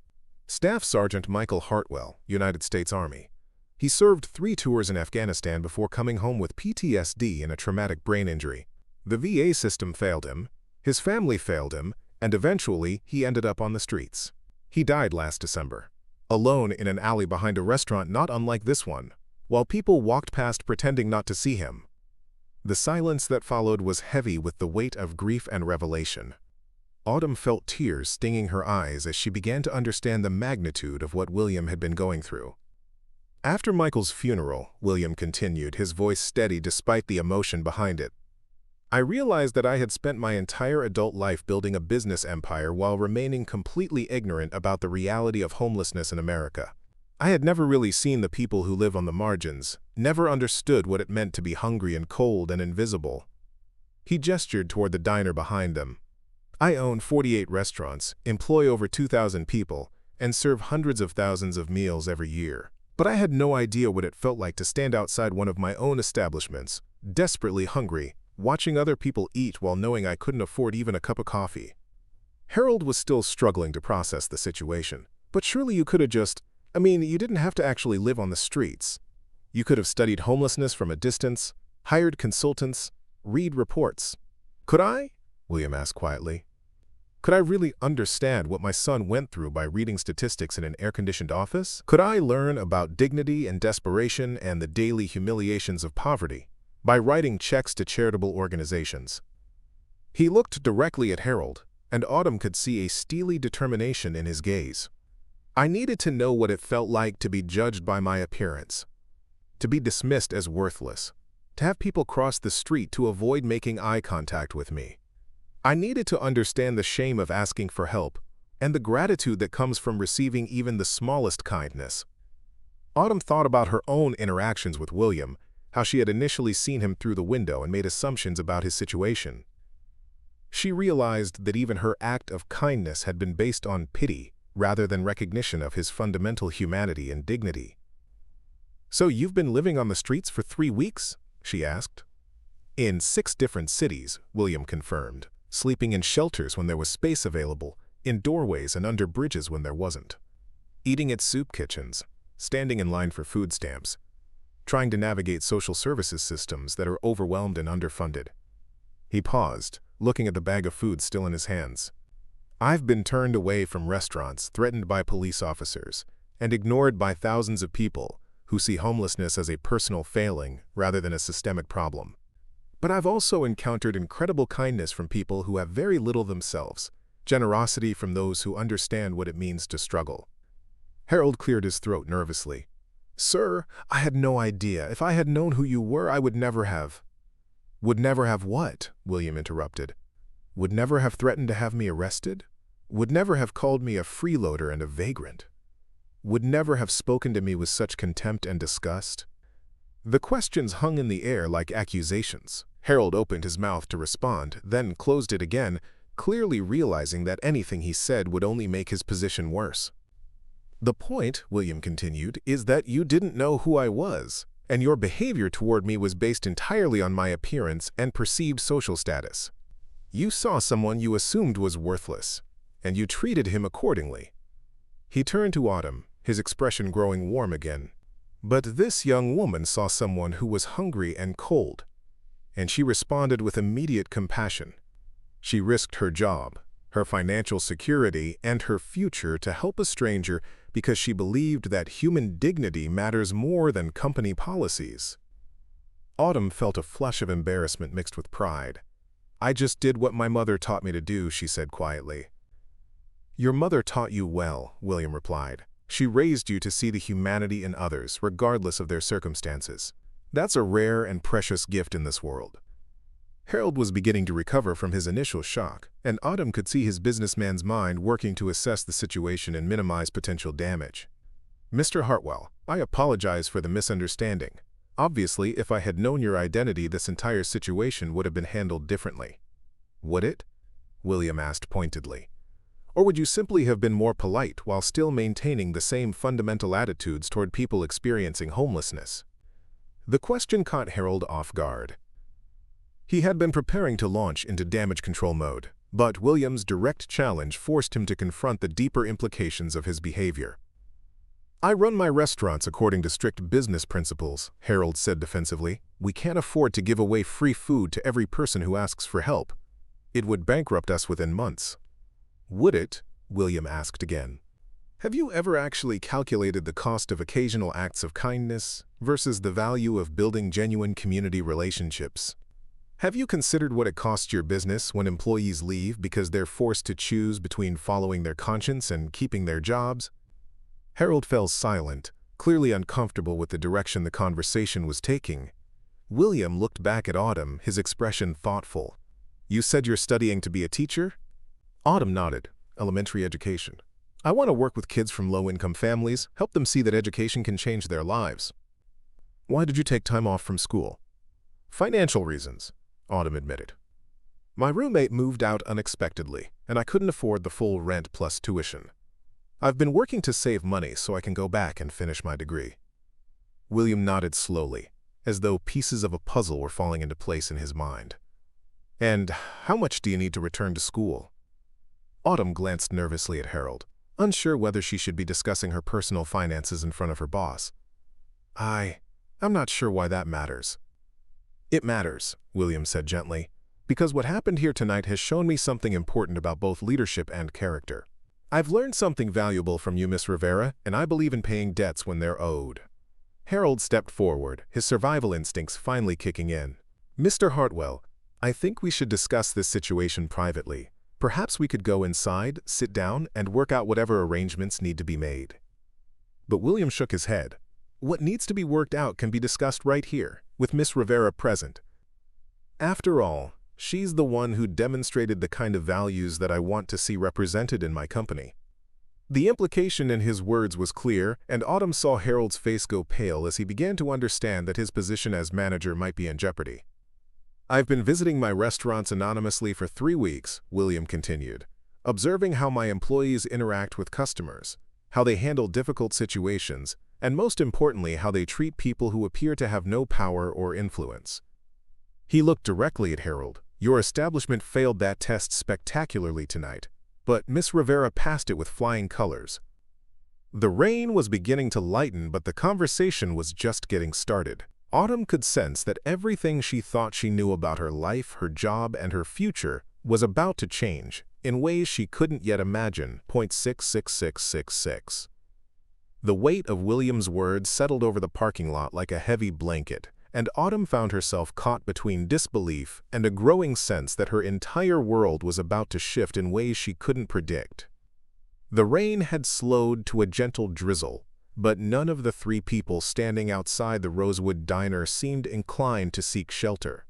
Staff Sergeant Michael Hartwell, United States Army. He served 3 tours in Afghanistan before coming home with PTSD and a traumatic brain injury. The VA system failed him, his family failed him, and eventually he ended up on the streets. He died last December, alone in an alley behind a restaurant not unlike this one, while people walked past pretending not to see him. The silence that followed was heavy with the weight of grief and revelation. Autumn felt tears stinging her eyes as she began to understand the magnitude of what William had been going through. After Michael's funeral, William continued, his voice steady despite the emotion behind it. "I realized that I had spent my entire adult life building a business empire while remaining completely ignorant about the reality of homelessness in America. I had never really seen the people who live on the margins, never understood what it meant to be hungry and cold and invisible." He gestured toward the diner behind them. "I own 48 restaurants, employ over 2,000 people, and serve hundreds of thousands of meals every year. But I had no idea what it felt like to stand outside one of my own establishments, desperately hungry, watching other people eat while knowing I couldn't afford even a cup of coffee." Harold was still struggling to process the situation. "But surely you could have you didn't have to actually live on the streets. You could have studied homelessness from a distance, hired consultants, read reports." "Could I?" William asked quietly. "Could I really understand what my son went through by reading statistics in an air-conditioned office? Could I learn about dignity and desperation and the daily humiliations of poverty by writing checks to charitable organizations?" He looked directly at Harold, and Autumn could see a steely determination in his gaze. "I needed to know what it felt like to be judged by my appearance, to be dismissed as worthless, to have people cross the street to avoid making eye contact with me. I needed to understand the shame of asking for help and the gratitude that comes from receiving even the smallest kindness." Autumn thought about her own interactions with William, how she had initially seen him through the window and made assumptions about his situation. She realized that even her act of kindness had been based on pity rather than recognition of his fundamental humanity and dignity. "So you've been living on the streets for 3 weeks?" she asked. "In 6 different cities," William confirmed, "sleeping in shelters when there was space available, in doorways and under bridges when there wasn't. Eating at soup kitchens, standing in line for food stamps, trying to navigate social services systems that are overwhelmed and underfunded." He paused, looking at the bag of food still in his hands. "I've been turned away from restaurants, threatened by police officers, and ignored by thousands of people who see homelessness as a personal failing rather than a systemic problem. But I've also encountered incredible kindness from people who have very little themselves, generosity from those who understand what it means to struggle." Harold cleared his throat nervously. "Sir, I had no idea. If I had known who you were, I would never have—" "Would never have what?" William interrupted. "Would never have threatened to have me arrested? Would never have called me a freeloader and a vagrant? Would never have spoken to me with such contempt and disgust?" The questions hung in the air like accusations. Harold opened his mouth to respond, then closed it again, clearly realizing that anything he said would only make his position worse. "The point," William continued, "is that you didn't know who I was, and your behavior toward me was based entirely on my appearance and perceived social status. You saw someone you assumed was worthless, and you treated him accordingly." He turned to Autumn, his expression growing warm again. "But this young woman saw someone who was hungry and cold, and she responded with immediate compassion. She risked her job, her financial security, and her future to help a stranger because she believed that human dignity matters more than company policies." Autumn felt a flush of embarrassment mixed with pride. "I just did what my mother taught me to do," she said quietly. "Your mother taught you well," William replied. "She raised you to see the humanity in others, regardless of their circumstances. That's a rare and precious gift in this world." Harold was beginning to recover from his initial shock, and Autumn could see his businessman's mind working to assess the situation and minimize potential damage. "Mr. Hartwell, I apologize for the misunderstanding. Obviously, if I had known your identity, this entire situation would have been handled differently." Would it? William asked pointedly. Or would you simply have been more polite while still maintaining the same fundamental attitudes toward people experiencing homelessness? The question caught Harold off guard. He had been preparing to launch into damage control mode, but William's direct challenge forced him to confront the deeper implications of his behavior. I run my restaurants according to strict business principles, Harold said defensively. We can't afford to give away free food to every person who asks for help. It would bankrupt us within months. Would it? William asked again. Have you ever actually calculated the cost of occasional acts of kindness versus the value of building genuine community relationships? Have you considered what it costs your business when employees leave because they're forced to choose between following their conscience and keeping their jobs? Harold fell silent, clearly uncomfortable with the direction the conversation was taking. William looked back at Autumn, his expression thoughtful. You said you're studying to be a teacher? Autumn nodded. Elementary education. I want to work with kids from low-income families, help them see that education can change their lives. Why did you take time off from school? Financial reasons, Autumn admitted. My roommate moved out unexpectedly, and I couldn't afford the full rent plus tuition. I've been working to save money so I can go back and finish my degree. William nodded slowly, as though pieces of a puzzle were falling into place in his mind. And how much do you need to return to school? Autumn glanced nervously at Harold, unsure whether she should be discussing her personal finances in front of her boss. I'm not sure why that matters. It matters, William said gently, because what happened here tonight has shown me something important about both leadership and character. I've learned something valuable from you, Miss Rivera, and I believe in paying debts when they're owed. Harold stepped forward, his survival instincts finally kicking in. Mr. Hartwell, I think we should discuss this situation privately. Perhaps we could go inside, sit down, and work out whatever arrangements need to be made. But William shook his head. What needs to be worked out can be discussed right here, with Miss Rivera present. After all, she's the one who demonstrated the kind of values that I want to see represented in my company. The implication in his words was clear, and Autumn saw Harold's face go pale as he began to understand that his position as manager might be in jeopardy. I've been visiting my restaurants anonymously for 3 weeks, William continued, observing how my employees interact with customers, how they handle difficult situations, and most importantly, how they treat people who appear to have no power or influence. He looked directly at Harold. Your establishment failed that test spectacularly tonight, but Miss Rivera passed it with flying colors. The rain was beginning to lighten, but the conversation was just getting started. Autumn could sense that everything she thought she knew about her life, her job, and her future was about to change in ways she couldn't yet imagine. 66666. The weight of William's words settled over the parking lot like a heavy blanket, and Autumn found herself caught between disbelief and a growing sense that her entire world was about to shift in ways she couldn't predict. The rain had slowed to a gentle drizzle, but none of the 3 people standing outside the Rosewood Diner seemed inclined to seek shelter.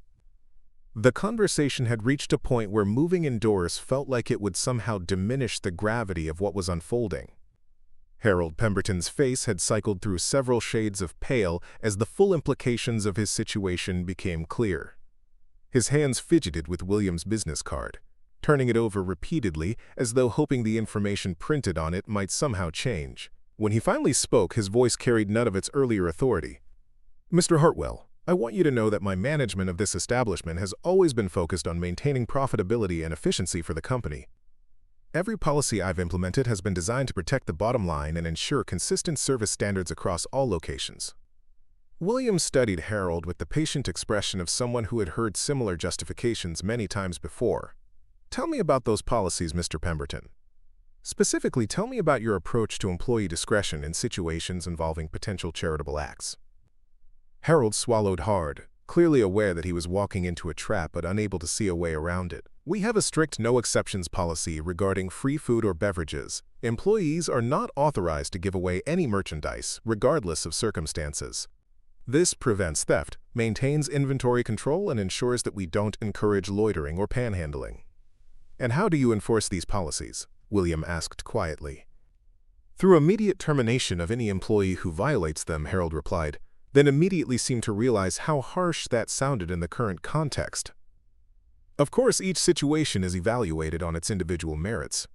The conversation had reached a point where moving indoors felt like it would somehow diminish the gravity of what was unfolding. Harold Pemberton's face had cycled through several shades of pale as the full implications of his situation became clear. His hands fidgeted with William's business card, turning it over repeatedly as though hoping the information printed on it might somehow change. When he finally spoke, his voice carried none of its earlier authority. Mr. Hartwell, I want you to know that my management of this establishment has always been focused on maintaining profitability and efficiency for the company. Every policy I've implemented has been designed to protect the bottom line and ensure consistent service standards across all locations. William studied Harold with the patient expression of someone who had heard similar justifications many times before. Tell me about those policies, Mr. Pemberton. Specifically, tell me about your approach to employee discretion in situations involving potential charitable acts. Harold swallowed hard, clearly aware that he was walking into a trap but unable to see a way around it. We have a strict no-exceptions policy regarding free food or beverages. Employees are not authorized to give away any merchandise, regardless of circumstances. This prevents theft, maintains inventory control, and ensures that we don't encourage loitering or panhandling. And how do you enforce these policies? William asked quietly. Through immediate termination of any employee who violates them, Harold replied, then immediately seemed to realize how harsh that sounded in the current context. Of course, each situation is evaluated on its individual merits.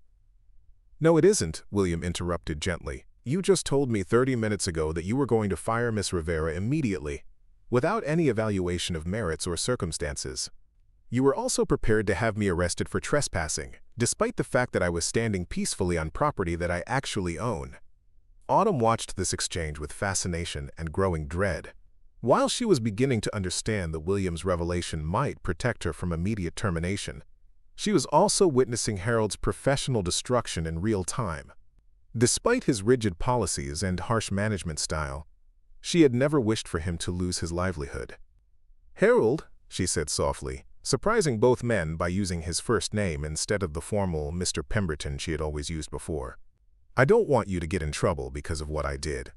No, it isn't, William interrupted gently. You just told me 30 minutes ago that you were going to fire Miss Rivera immediately, without any evaluation of merits or circumstances. You were also prepared to have me arrested for trespassing, despite the fact that I was standing peacefully on property that I actually own. Autumn watched this exchange with fascination and growing dread. While she was beginning to understand that William's revelation might protect her from immediate termination, she was also witnessing Harold's professional destruction in real time. Despite his rigid policies and harsh management style, she had never wished for him to lose his livelihood. "Harold," she said softly, surprising both men by using his first name instead of the formal Mr. Pemberton she had always used before. "I don't want you to get in trouble because of what I did.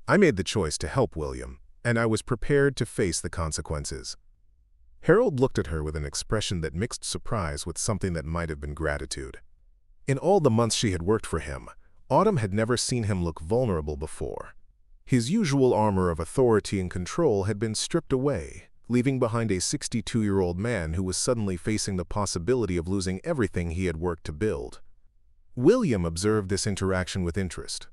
I made the choice to help William, and I was prepared to face the consequences." Harold looked at her with an expression that mixed surprise with something that might have been gratitude. In all the months she had worked for him, Autumn had never seen him look vulnerable before. His usual armor of authority and control had been stripped away, leaving behind a 62-year-old man who was suddenly facing the possibility of losing everything he had worked to build. William observed this interaction with interest.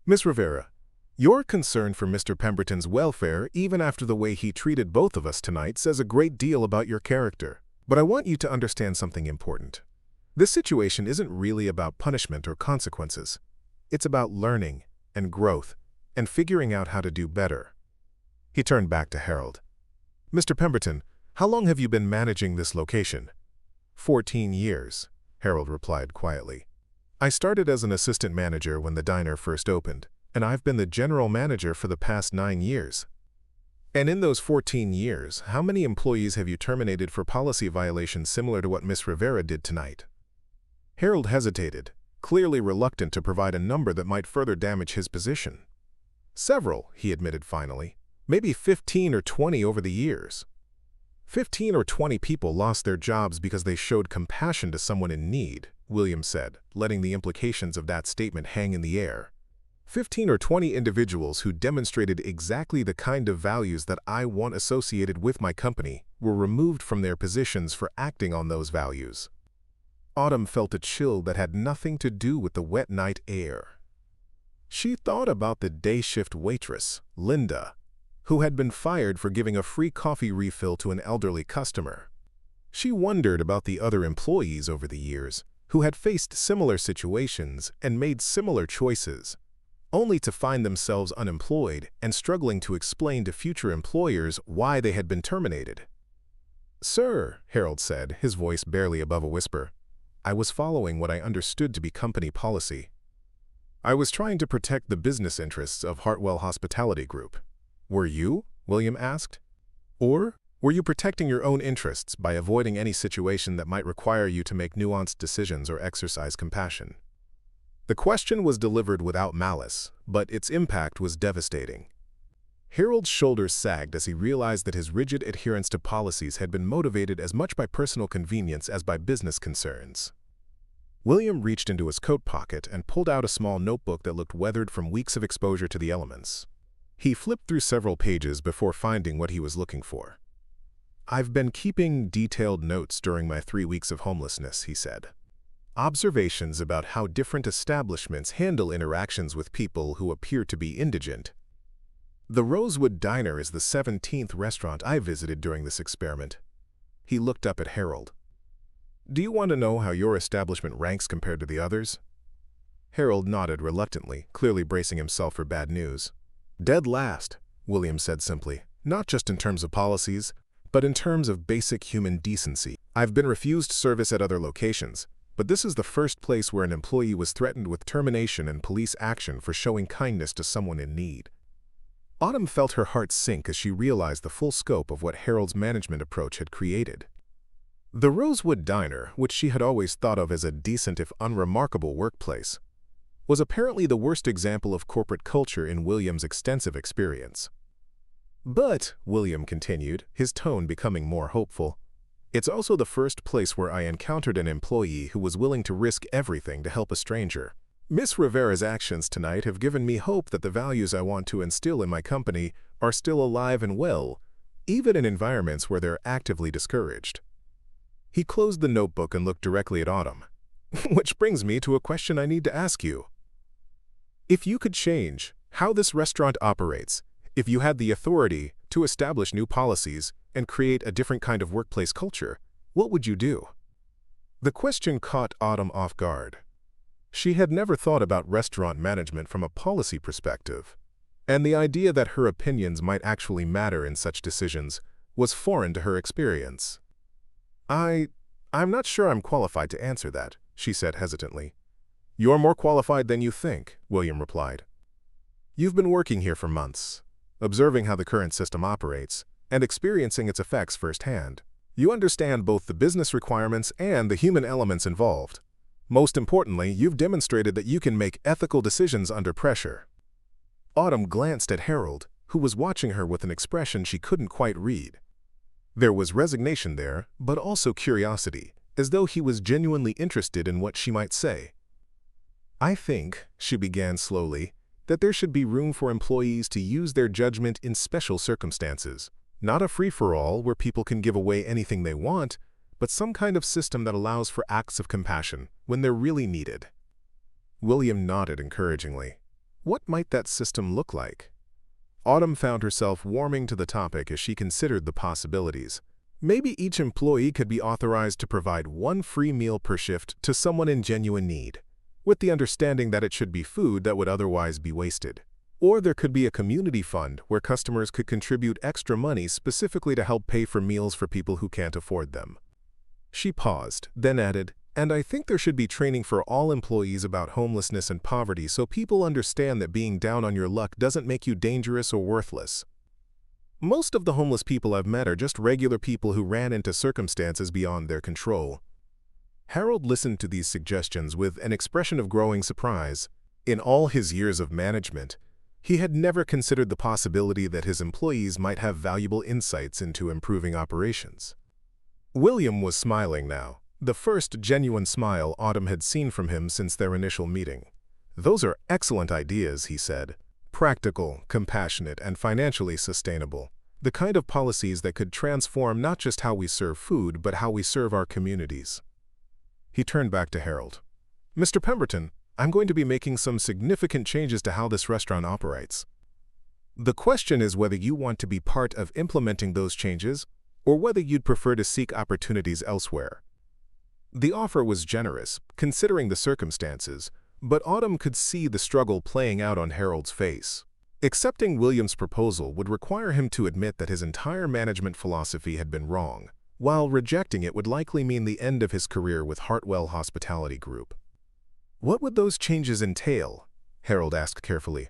"Miss Rivera, your concern for Mr. Pemberton's welfare, even after the way he treated both of us tonight, says a great deal about your character. But I want you to understand something important. This situation isn't really about punishment or consequences. It's about learning and growth and figuring out how to do better." He turned back to Harold. "Mr. Pemberton, how long have you been managing this location?" 14 years, Harold replied quietly. "I started as an assistant manager when the diner first opened, and I've been the general manager for the past 9 years. And in those 14 years, how many employees have you terminated for policy violations similar to what Miss Rivera did tonight?" Harold hesitated, clearly reluctant to provide a number that might further damage his position. "Several," he admitted finally. "Maybe 15 or 20 over the years." 15 or 20 people lost their jobs because they showed compassion to someone in need, William said, letting the implications of that statement hang in the air. 15 or 20 individuals who demonstrated exactly the kind of values that I want associated with my company were removed from their positions for acting on those values. Autumn felt a chill that had nothing to do with the wet night air. She thought about the day shift waitress, Linda, who had been fired for giving a free coffee refill to an elderly customer. She wondered about the other employees over the years who had faced similar situations and made similar choices, only to find themselves unemployed and struggling to explain to future employers why they had been terminated. "Sir," Harold said, his voice barely above a whisper, "I was following what I understood to be company policy. I was trying to protect the business interests of Hartwell Hospitality Group." "Were you?" William asked. "Or were you protecting your own interests by avoiding any situation that might require you to make nuanced decisions or exercise compassion?" The question was delivered without malice, but its impact was devastating. Harold's shoulders sagged as he realized that his rigid adherence to policies had been motivated as much by personal convenience as by business concerns. William reached into his coat pocket and pulled out a small notebook that looked weathered from weeks of exposure to the elements. He flipped through several pages before finding what he was looking for. "I've been keeping detailed notes during my 3 weeks of homelessness," he said. "Observations about how different establishments handle interactions with people who appear to be indigent. The Rosewood Diner is the 17th restaurant I visited during this experiment." He looked up at Harold. "Do you want to know how your establishment ranks compared to the others?" Harold nodded reluctantly, clearly bracing himself for bad news. "Dead last," William said simply, "not just in terms of policies, but in terms of basic human decency. I've been refused service at other locations, but this is the first place where an employee was threatened with termination and police action for showing kindness to someone in need." Autumn felt her heart sink as she realized the full scope of what Harold's management approach had created. The Rosewood Diner, which she had always thought of as a decent if unremarkable workplace, was apparently the worst example of corporate culture in William's extensive experience. "But," William continued, his tone becoming more hopeful, "it's also the first place where I encountered an employee who was willing to risk everything to help a stranger. Miss Rivera's actions tonight have given me hope that the values I want to instill in my company are still alive and well, even in environments where they're actively discouraged." He closed the notebook and looked directly at Autumn. Which brings me to a question I need to ask you. If you could change how this restaurant operates, if you had the authority to establish new policies and create a different kind of workplace culture, what would you do? The question caught Autumn off guard. She had never thought about restaurant management from a policy perspective, and the idea that her opinions might actually matter in such decisions was foreign to her experience. I'm not sure I'm qualified to answer that, she said hesitantly. You're more qualified than you think, William replied. You've been working here for months, observing how the current system operates, and experiencing its effects firsthand. You understand both the business requirements and the human elements involved. Most importantly, you've demonstrated that you can make ethical decisions under pressure. Autumn glanced at Harold, who was watching her with an expression she couldn't quite read. There was resignation there, but also curiosity, as though he was genuinely interested in what she might say. I think, she began slowly, that there should be room for employees to use their judgment in special circumstances. Not a free-for-all where people can give away anything they want, but some kind of system that allows for acts of compassion when they're really needed. William nodded encouragingly. What might that system look like? Autumn found herself warming to the topic as she considered the possibilities. Maybe each employee could be authorized to provide one free meal per shift to someone in genuine need, with the understanding that it should be food that would otherwise be wasted. Or there could be a community fund where customers could contribute extra money specifically to help pay for meals for people who can't afford them. She paused, then added, and I think there should be training for all employees about homelessness and poverty so people understand that being down on your luck doesn't make you dangerous or worthless. Most of the homeless people I've met are just regular people who ran into circumstances beyond their control. Harold listened to these suggestions with an expression of growing surprise. In all his years of management, he had never considered the possibility that his employees might have valuable insights into improving operations. William was smiling now, the first genuine smile Autumn had seen from him since their initial meeting. Those are excellent ideas, he said. Practical, compassionate, and financially sustainable. The kind of policies that could transform not just how we serve food, but how we serve our communities. He turned back to Harold. Mr. Pemberton, I'm going to be making some significant changes to how this restaurant operates. The question is whether you want to be part of implementing those changes, or whether you'd prefer to seek opportunities elsewhere. The offer was generous, considering the circumstances, but Autumn could see the struggle playing out on Harold's face. Accepting William's proposal would require him to admit that his entire management philosophy had been wrong, while rejecting it would likely mean the end of his career with Hartwell Hospitality Group. What would those changes entail? Harold asked carefully.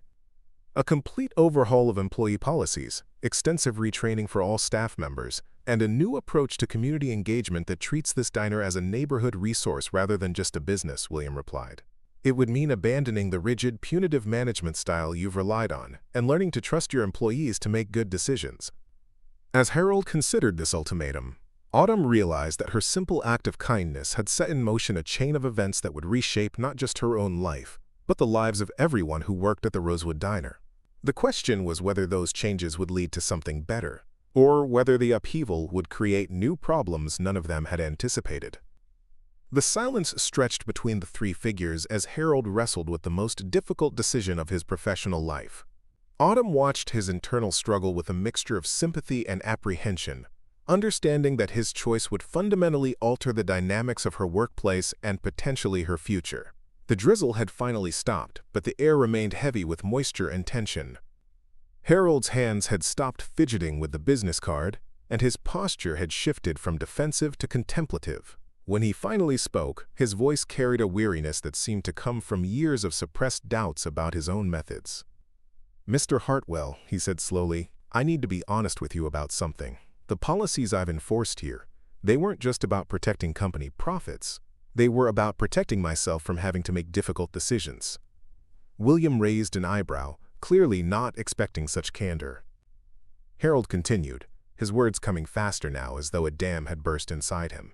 A complete overhaul of employee policies, extensive retraining for all staff members, and a new approach to community engagement that treats this diner as a neighborhood resource rather than just a business, William replied. It would mean abandoning the rigid, punitive management style you've relied on and learning to trust your employees to make good decisions. As Harold considered this ultimatum, Autumn realized that her simple act of kindness had set in motion a chain of events that would reshape not just her own life, but the lives of everyone who worked at the Rosewood Diner. The question was whether those changes would lead to something better, or whether the upheaval would create new problems none of them had anticipated. The silence stretched between the three figures as Harold wrestled with the most difficult decision of his professional life. Autumn watched his internal struggle with a mixture of sympathy and apprehension, understanding that his choice would fundamentally alter the dynamics of her workplace and potentially her future. The drizzle had finally stopped, but the air remained heavy with moisture and tension. Harold's hands had stopped fidgeting with the business card, and his posture had shifted from defensive to contemplative. When he finally spoke, his voice carried a weariness that seemed to come from years of suppressed doubts about his own methods. Mr. Hartwell, he said slowly, I need to be honest with you about something. The policies I've enforced here, they weren't just about protecting company profits. They were about protecting myself from having to make difficult decisions. William raised an eyebrow, clearly not expecting such candor. Harold continued, his words coming faster now as though a dam had burst inside him.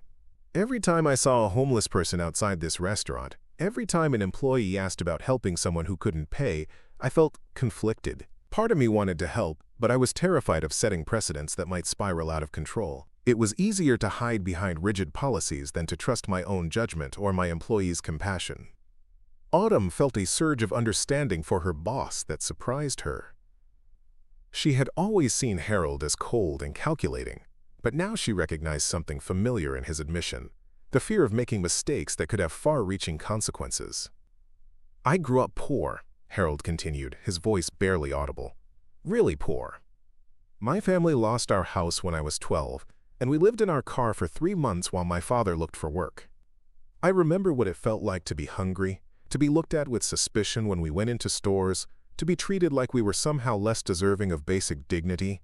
Every time I saw a homeless person outside this restaurant, every time an employee asked about helping someone who couldn't pay, I felt conflicted. Part of me wanted to help, but I was terrified of setting precedents that might spiral out of control. It was easier to hide behind rigid policies than to trust my own judgment or my employees' compassion. Autumn felt a surge of understanding for her boss that surprised her. She had always seen Harold as cold and calculating, but now she recognized something familiar in his admission, the fear of making mistakes that could have far-reaching consequences. "I grew up poor," Harold continued, his voice barely audible. "Really poor. My family lost our house when I was 12, and we lived in our car for 3 months while my father looked for work. I remember what it felt like to be hungry, to be looked at with suspicion when we went into stores, to be treated like we were somehow less deserving of basic dignity."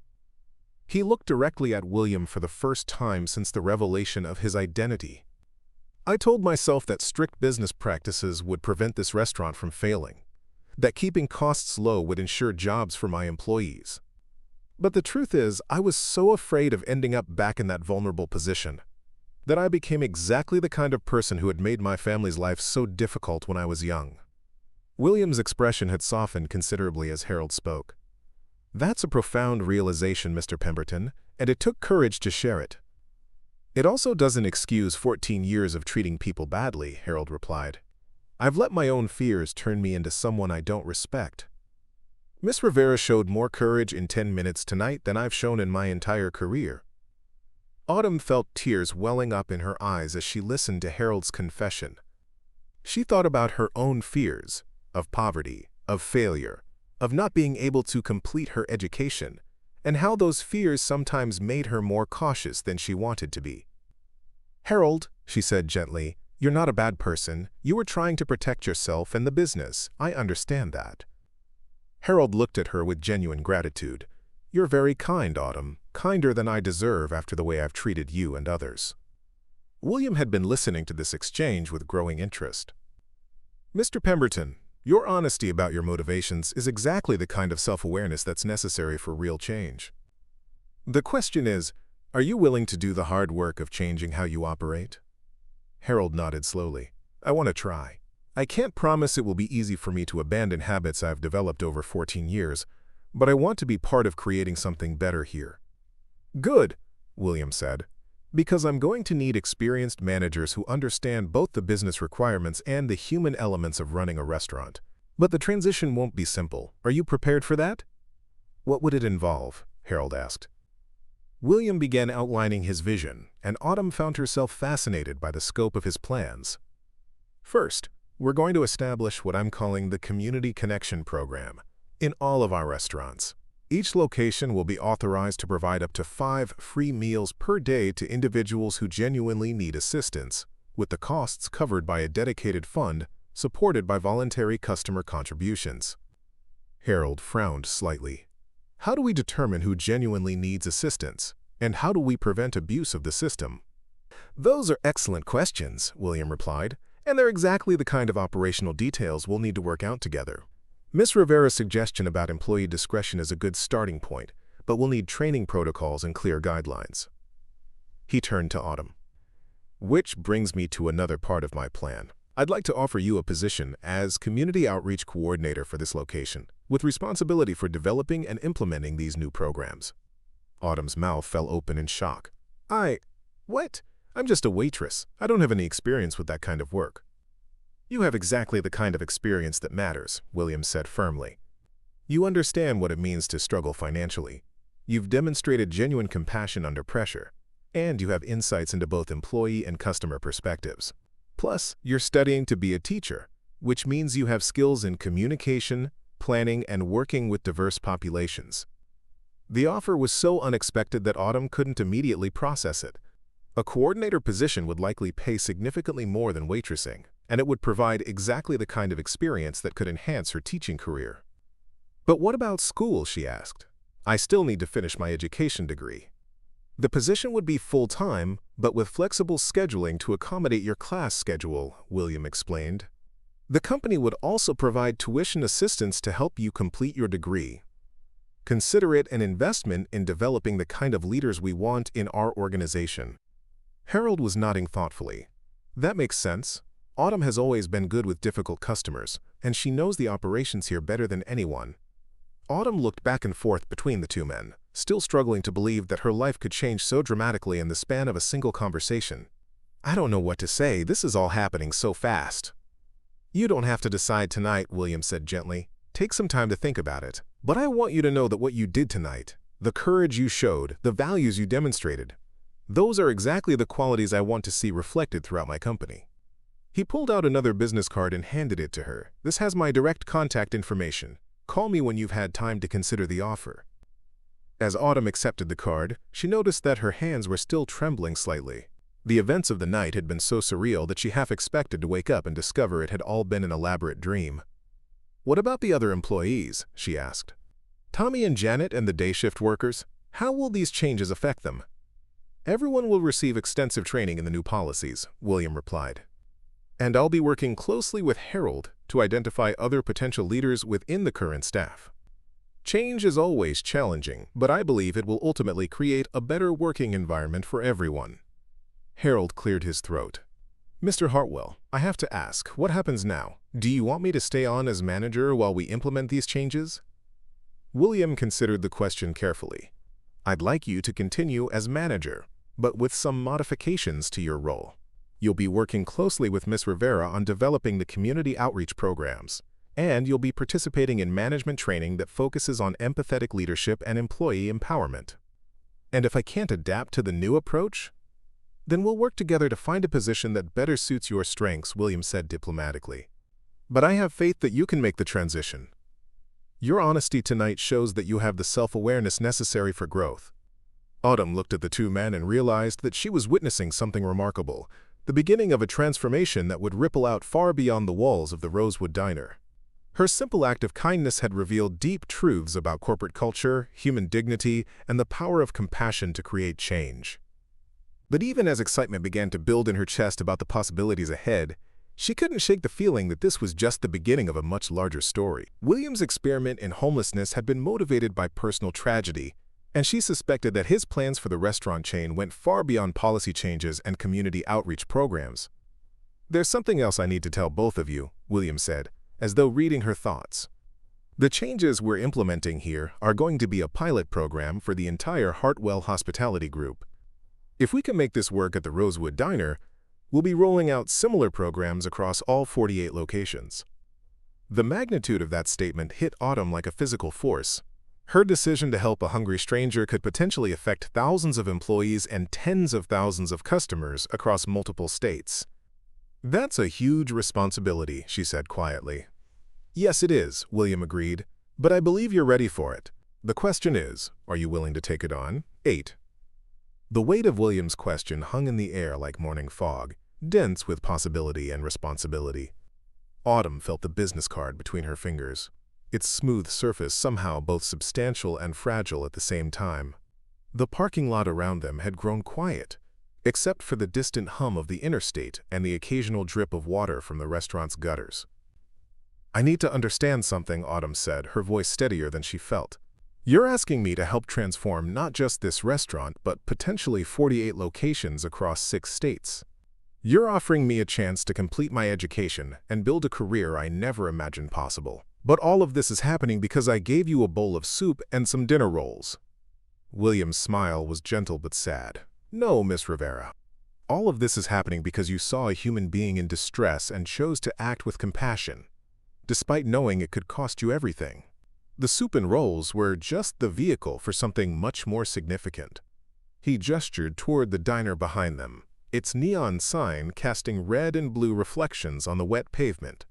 He looked directly at William for the first time since the revelation of his identity. "I told myself that strict business practices would prevent this restaurant from failing, that keeping costs low would ensure jobs for my employees. But the truth is, I was so afraid of ending up back in that vulnerable position that I became exactly the kind of person who had made my family's life so difficult when I was young." William's expression had softened considerably as Harold spoke. "That's a profound realization, Mr. Pemberton, and it took courage to share it." "It also doesn't excuse 14 years of treating people badly," Harold replied. "I've let my own fears turn me into someone I don't respect. Miss Rivera showed more courage in 10 minutes tonight than I've shown in my entire career." Autumn felt tears welling up in her eyes as she listened to Harold's confession. She thought about her own fears, of poverty, of failure, of not being able to complete her education, and how those fears sometimes made her more cautious than she wanted to be. "Harold," she said gently, "you're not a bad person. You were trying to protect yourself and the business. I understand that." Harold looked at her with genuine gratitude. "You're very kind, Autumn, kinder than I deserve after the way I've treated you and others." William had been listening to this exchange with growing interest. "Mr. Pemberton, your honesty about your motivations is exactly the kind of self-awareness that's necessary for real change. The question is, are you willing to do the hard work of changing how you operate?" Harold nodded slowly. "I want to try. I can't promise it will be easy for me to abandon habits I've developed over 14 years, but I want to be part of creating something better here." "Good," William said, "because I'm going to need experienced managers who understand both the business requirements and the human elements of running a restaurant. But the transition won't be simple. Are you prepared for that?" "What would it involve?" Harold asked. William began outlining his vision, and Autumn found herself fascinated by the scope of his plans. "First, we're going to establish what I'm calling the Community Connection Program in all of our restaurants. Each location will be authorized to provide up to 5 free meals per day to individuals who genuinely need assistance, with the costs covered by a dedicated fund supported by voluntary customer contributions." Harold frowned slightly. "How do we determine who genuinely needs assistance, and how do we prevent abuse of the system?" "Those are excellent questions," William replied, "and they're exactly the kind of operational details we'll need to work out together. Miss Rivera's suggestion about employee discretion is a good starting point, but we'll need training protocols and clear guidelines." He turned to Autumn. "Which brings me to another part of my plan. I'd like to offer you a position as Community Outreach Coordinator for this location, with responsibility for developing and implementing these new programs." Autumn's mouth fell open in shock. What? I'm just a waitress. I don't have any experience with that kind of work." "You have exactly the kind of experience that matters," William said firmly. "You understand what it means to struggle financially. You've demonstrated genuine compassion under pressure, and you have insights into both employee and customer perspectives. Plus, you're studying to be a teacher, which means you have skills in communication, planning, and working with diverse populations." The offer was so unexpected that Autumn couldn't immediately process it. A coordinator position would likely pay significantly more than waitressing, and it would provide exactly the kind of experience that could enhance her teaching career. "But what about school?" she asked. "I still need to finish my education degree." "The position would be full-time, but with flexible scheduling to accommodate your class schedule," William explained. "The company would also provide tuition assistance to help you complete your degree. Consider it an investment in developing the kind of leaders we want in our organization." Harold was nodding thoughtfully. "That makes sense. Autumn has always been good with difficult customers, and she knows the operations here better than anyone. Autumn looked back and forth between the two men, still struggling to believe that her life could change so dramatically in the span of a single conversation. "I don't know what to say, this is all happening so fast." "You don't have to decide tonight," William said gently. "Take some time to think about it. But I want you to know that what you did tonight, the courage you showed, the values you demonstrated, those are exactly the qualities I want to see reflected throughout my company." He pulled out another business card and handed it to her. "This has my direct contact information. Call me when you've had time to consider the offer." As Autumn accepted the card, she noticed that her hands were still trembling slightly. The events of the night had been so surreal that she half expected to wake up and discover it had all been an elaborate dream. "What about the other employees?" she asked. "Tommy and Janet and the day shift workers? How will these changes affect them?" "Everyone will receive extensive training in the new policies," William replied. "And I'll be working closely with Harold to identify other potential leaders within the current staff. Change is always challenging, but I believe it will ultimately create a better working environment for everyone." Harold cleared his throat. "Mr. Hartwell, I have to ask, what happens now? Do you want me to stay on as manager while we implement these changes?" William considered the question carefully. "I'd like you to continue as manager, but with some modifications to your role. You'll be working closely with Ms. Rivera on developing the community outreach programs, and you'll be participating in management training that focuses on empathetic leadership and employee empowerment. And if I can't adapt to the new approach, then we'll work together to find a position that better suits your strengths," William said diplomatically. "But I have faith that you can make the transition. Your honesty tonight shows that you have the self-awareness necessary for growth." Autumn looked at the two men and realized that she was witnessing something remarkable, the beginning of a transformation that would ripple out far beyond the walls of the Rosewood Diner. Her simple act of kindness had revealed deep truths about corporate culture, human dignity, and the power of compassion to create change. But even as excitement began to build in her chest about the possibilities ahead, she couldn't shake the feeling that this was just the beginning of a much larger story. William's experiment in homelessness had been motivated by personal tragedy, and she suspected that his plans for the restaurant chain went far beyond policy changes and community outreach programs. "There's something else I need to tell both of you," William said, as though reading her thoughts. "The changes we're implementing here are going to be a pilot program for the entire Hartwell Hospitality Group. If we can make this work at the Rosewood Diner, we'll be rolling out similar programs across all 48 locations." The magnitude of that statement hit Autumn like a physical force. Her decision to help a hungry stranger could potentially affect thousands of employees and tens of thousands of customers across multiple states. "That's a huge responsibility," she said quietly. "Yes, it is," William agreed, "but I believe you're ready for it. The question is, are you willing to take it on?" 8. The weight of William's question hung in the air like morning fog, dense with possibility and responsibility. Autumn felt the business card between her fingers, its smooth surface somehow both substantial and fragile at the same time. The parking lot around them had grown quiet, except for the distant hum of the interstate and the occasional drip of water from the restaurant's gutters. "I need to understand something," Autumn said, her voice steadier than she felt. "You're asking me to help transform not just this restaurant, but potentially 48 locations across 6 states. You're offering me a chance to complete my education and build a career I never imagined possible. But all of this is happening because I gave you a bowl of soup and some dinner rolls." William's smile was gentle but sad. "No, Miss Rivera. All of this is happening because you saw a human being in distress and chose to act with compassion, despite knowing it could cost you everything. The soup and rolls were just the vehicle for something much more significant." He gestured toward the diner behind them, its neon sign casting red and blue reflections on the wet pavement.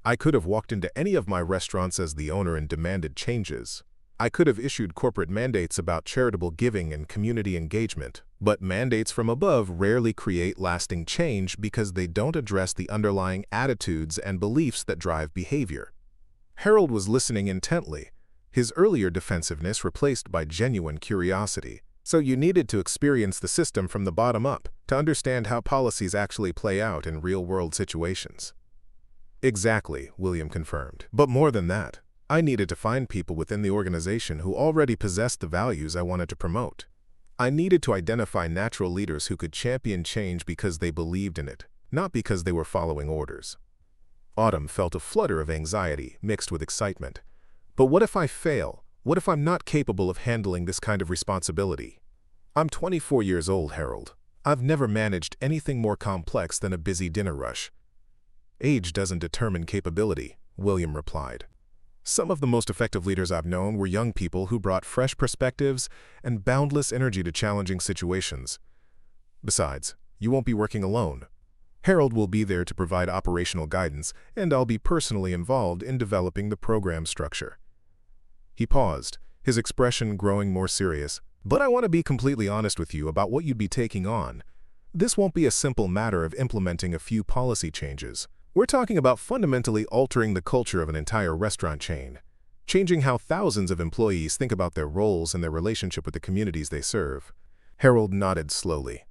"I could have walked into any of my restaurants as the owner and demanded changes. I could have issued corporate mandates about charitable giving and community engagement, but mandates from above rarely create lasting change because they don't address the underlying attitudes and beliefs that drive behavior." Harold was listening intently, his earlier defensiveness replaced by genuine curiosity. "So you needed to experience the system from the bottom up to understand how policies actually play out in real-world situations." "Exactly," William confirmed. "But more than that, I needed to find people within the organization who already possessed the values I wanted to promote. I needed to identify natural leaders who could champion change because they believed in it, not because they were following orders." Autumn felt a flutter of anxiety mixed with excitement. But what if I fail? What if I'm not capable of handling this kind of responsibility? I'm 24 years old, Harold. I've never managed anything more complex than a busy dinner rush. Age doesn't determine capability, William replied. Some of the most effective leaders I've known were young people who brought fresh perspectives and boundless energy to challenging situations. Besides, you won't be working alone. Harold will be there to provide operational guidance, and I'll be personally involved in developing the program structure. He paused, his expression growing more serious. But I want to be completely honest with you about what you'd be taking on. This won't be a simple matter of implementing a few policy changes. We're talking about fundamentally altering the culture of an entire restaurant chain, changing how thousands of employees think about their roles and their relationship with the communities they serve. Harold nodded slowly.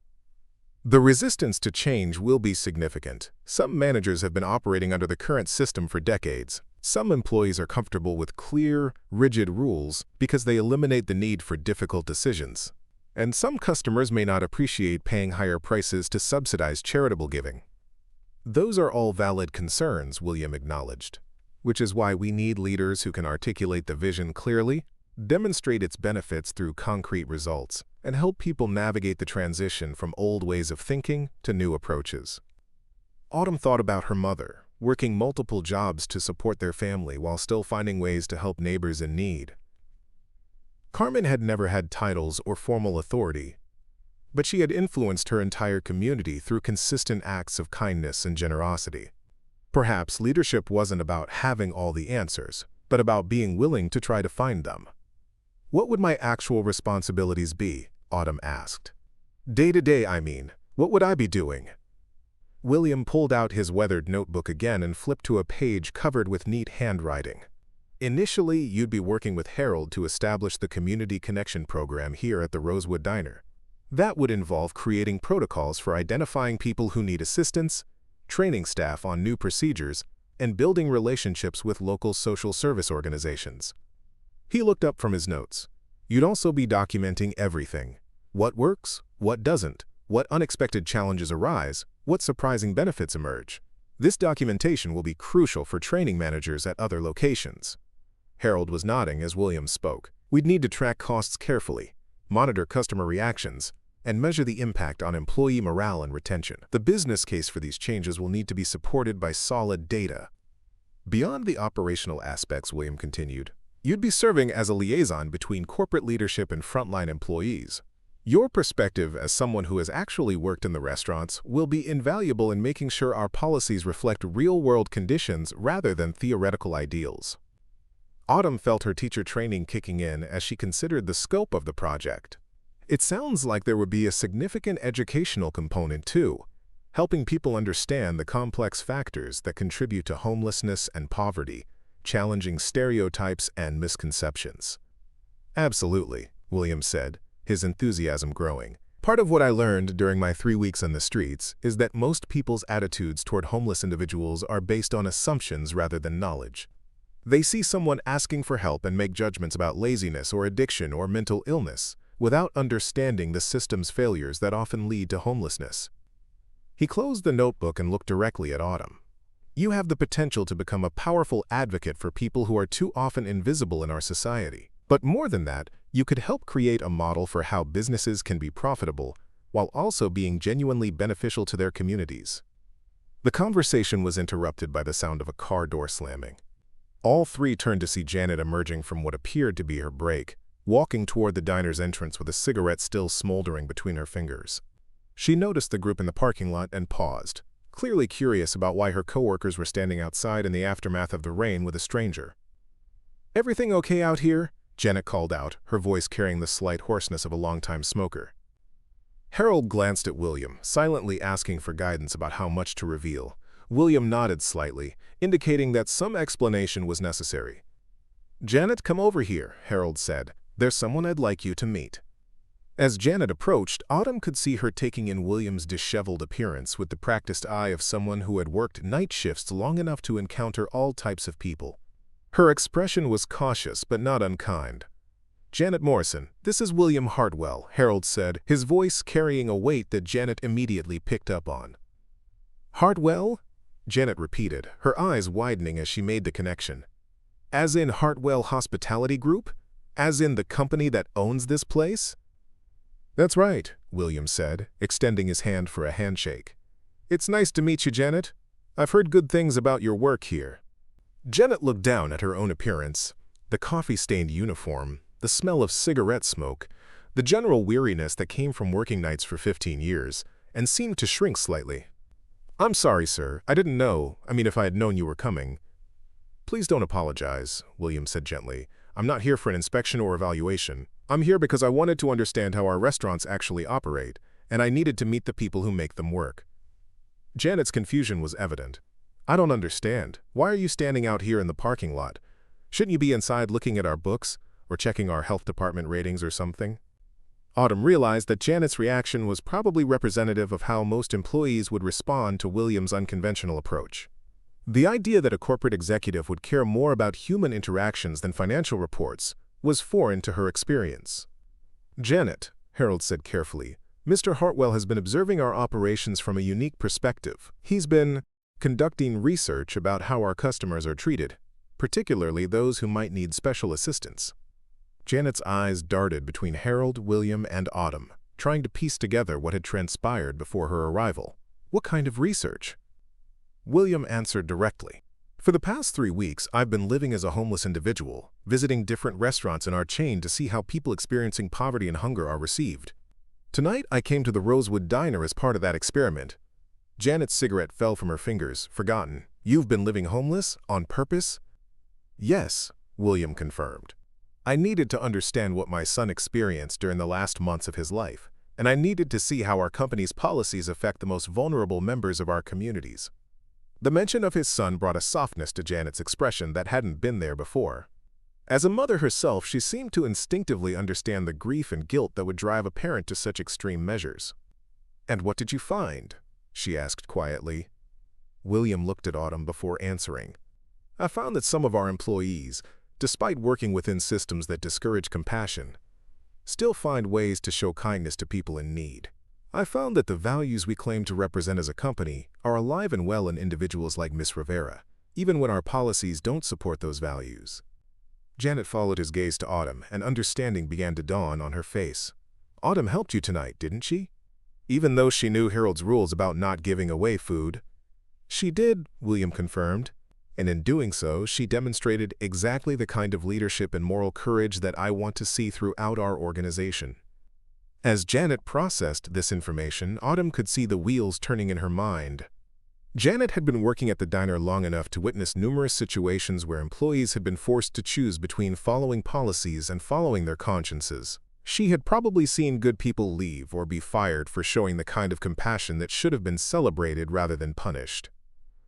The resistance to change will be significant. Some managers have been operating under the current system for decades. Some employees are comfortable with clear, rigid rules because they eliminate the need for difficult decisions. And some customers may not appreciate paying higher prices to subsidize charitable giving. Those are all valid concerns, William acknowledged, which is why we need leaders who can articulate the vision clearly, demonstrate its benefits through concrete results, and help people navigate the transition from old ways of thinking to new approaches. Autumn thought about her mother, working multiple jobs to support their family while still finding ways to help neighbors in need. Carmen had never had titles or formal authority, but she had influenced her entire community through consistent acts of kindness and generosity. Perhaps leadership wasn't about having all the answers, but about being willing to try to find them. What would my actual responsibilities be? Autumn asked. Day to day, I mean. What would I be doing? William pulled out his weathered notebook again and flipped to a page covered with neat handwriting. Initially, you'd be working with Harold to establish the Community Connection program here at the Rosewood Diner. That would involve creating protocols for identifying people who need assistance, training staff on new procedures, and building relationships with local social service organizations. He looked up from his notes. You'd also be documenting everything. What works, what doesn't, what unexpected challenges arise, what surprising benefits emerge. This documentation will be crucial for training managers at other locations. Harold was nodding as William spoke. We'd need to track costs carefully, monitor customer reactions, and measure the impact on employee morale and retention. The business case for these changes will need to be supported by solid data. Beyond the operational aspects, William continued, you'd be serving as a liaison between corporate leadership and frontline employees. Your perspective as someone who has actually worked in the restaurants will be invaluable in making sure our policies reflect real-world conditions rather than theoretical ideals. Autumn felt her teacher training kicking in as she considered the scope of the project. It sounds like there would be a significant educational component too, helping people understand the complex factors that contribute to homelessness and poverty, challenging stereotypes and misconceptions. Absolutely, William said, his enthusiasm growing. Part of what I learned during my 3 weeks on the streets is that most people's attitudes toward homeless individuals are based on assumptions rather than knowledge. They see someone asking for help and make judgments about laziness or addiction or mental illness, without understanding the system's failures that often lead to homelessness. He closed the notebook and looked directly at Autumn. You have the potential to become a powerful advocate for people who are too often invisible in our society. But more than that, you could help create a model for how businesses can be profitable while also being genuinely beneficial to their communities. The conversation was interrupted by the sound of a car door slamming. All three turned to see Janet emerging from what appeared to be her break, walking toward the diner's entrance with a cigarette still smoldering between her fingers. She noticed the group in the parking lot and paused, clearly curious about why her coworkers were standing outside in the aftermath of the rain with a stranger. "Everything okay out here?" Janet called out, her voice carrying the slight hoarseness of a longtime smoker. Harold glanced at William, silently asking for guidance about how much to reveal. William nodded slightly, indicating that some explanation was necessary. "Janet, come over here," Harold said. "There's someone I'd like you to meet." As Janet approached, Autumn could see her taking in William's disheveled appearance with the practiced eye of someone who had worked night shifts long enough to encounter all types of people. Her expression was cautious but not unkind. "Janet Morrison, this is William Hartwell," Harold said, his voice carrying a weight that Janet immediately picked up on. "Hartwell?" Janet repeated, her eyes widening as she made the connection. As in Hartwell Hospitality Group? As in the company that owns this place? That's right, William said, extending his hand for a handshake. It's nice to meet you, Janet. I've heard good things about your work here. Janet looked down at her own appearance, the coffee-stained uniform, the smell of cigarette smoke, the general weariness that came from working nights for 15 years, and seemed to shrink slightly. I'm sorry, sir. I didn't know. If I had known you were coming. Please don't apologize, William said gently. I'm not here for an inspection or evaluation. I'm here because I wanted to understand how our restaurants actually operate, and I needed to meet the people who make them work. Janet's confusion was evident. I don't understand. Why are you standing out here in the parking lot? Shouldn't you be inside looking at our books, or checking our health department ratings or something? Autumn realized that Janet's reaction was probably representative of how most employees would respond to William's unconventional approach. The idea that a corporate executive would care more about human interactions than financial reports was foreign to her experience. Janet, Harold said carefully, Mr. Hartwell has been observing our operations from a unique perspective. He's been conducting research about how our customers are treated, particularly those who might need special assistance. Janet's eyes darted between Harold, William, and Autumn, trying to piece together what had transpired before her arrival. What kind of research? William answered directly. For the past 3 weeks, I've been living as a homeless individual, visiting different restaurants in our chain to see how people experiencing poverty and hunger are received. Tonight, I came to the Rosewood Diner as part of that experiment. Janet's cigarette fell from her fingers, forgotten. You've been living homeless? On purpose? Yes, William confirmed. I needed to understand what my son experienced during the last months of his life, and I needed to see how our company's policies affect the most vulnerable members of our communities. The mention of his son brought a softness to Janet's expression that hadn't been there before. As a mother herself, she seemed to instinctively understand the grief and guilt that would drive a parent to such extreme measures. And what did you find? She asked quietly. William looked at Autumn before answering. I found that some of our employees, despite working within systems that discourage compassion, still find ways to show kindness to people in need. I found that the values we claim to represent as a company are alive and well in individuals like Miss Rivera, even when our policies don't support those values. Janet followed his gaze to Autumn, and understanding began to dawn on her face. Autumn helped you tonight, didn't she? Even though she knew Harold's rules about not giving away food. She did, William confirmed, and in doing so, she demonstrated exactly the kind of leadership and moral courage that I want to see throughout our organization. As Janet processed this information, Autumn could see the wheels turning in her mind. Janet had been working at the diner long enough to witness numerous situations where employees had been forced to choose between following policies and following their consciences. She had probably seen good people leave or be fired for showing the kind of compassion that should have been celebrated rather than punished.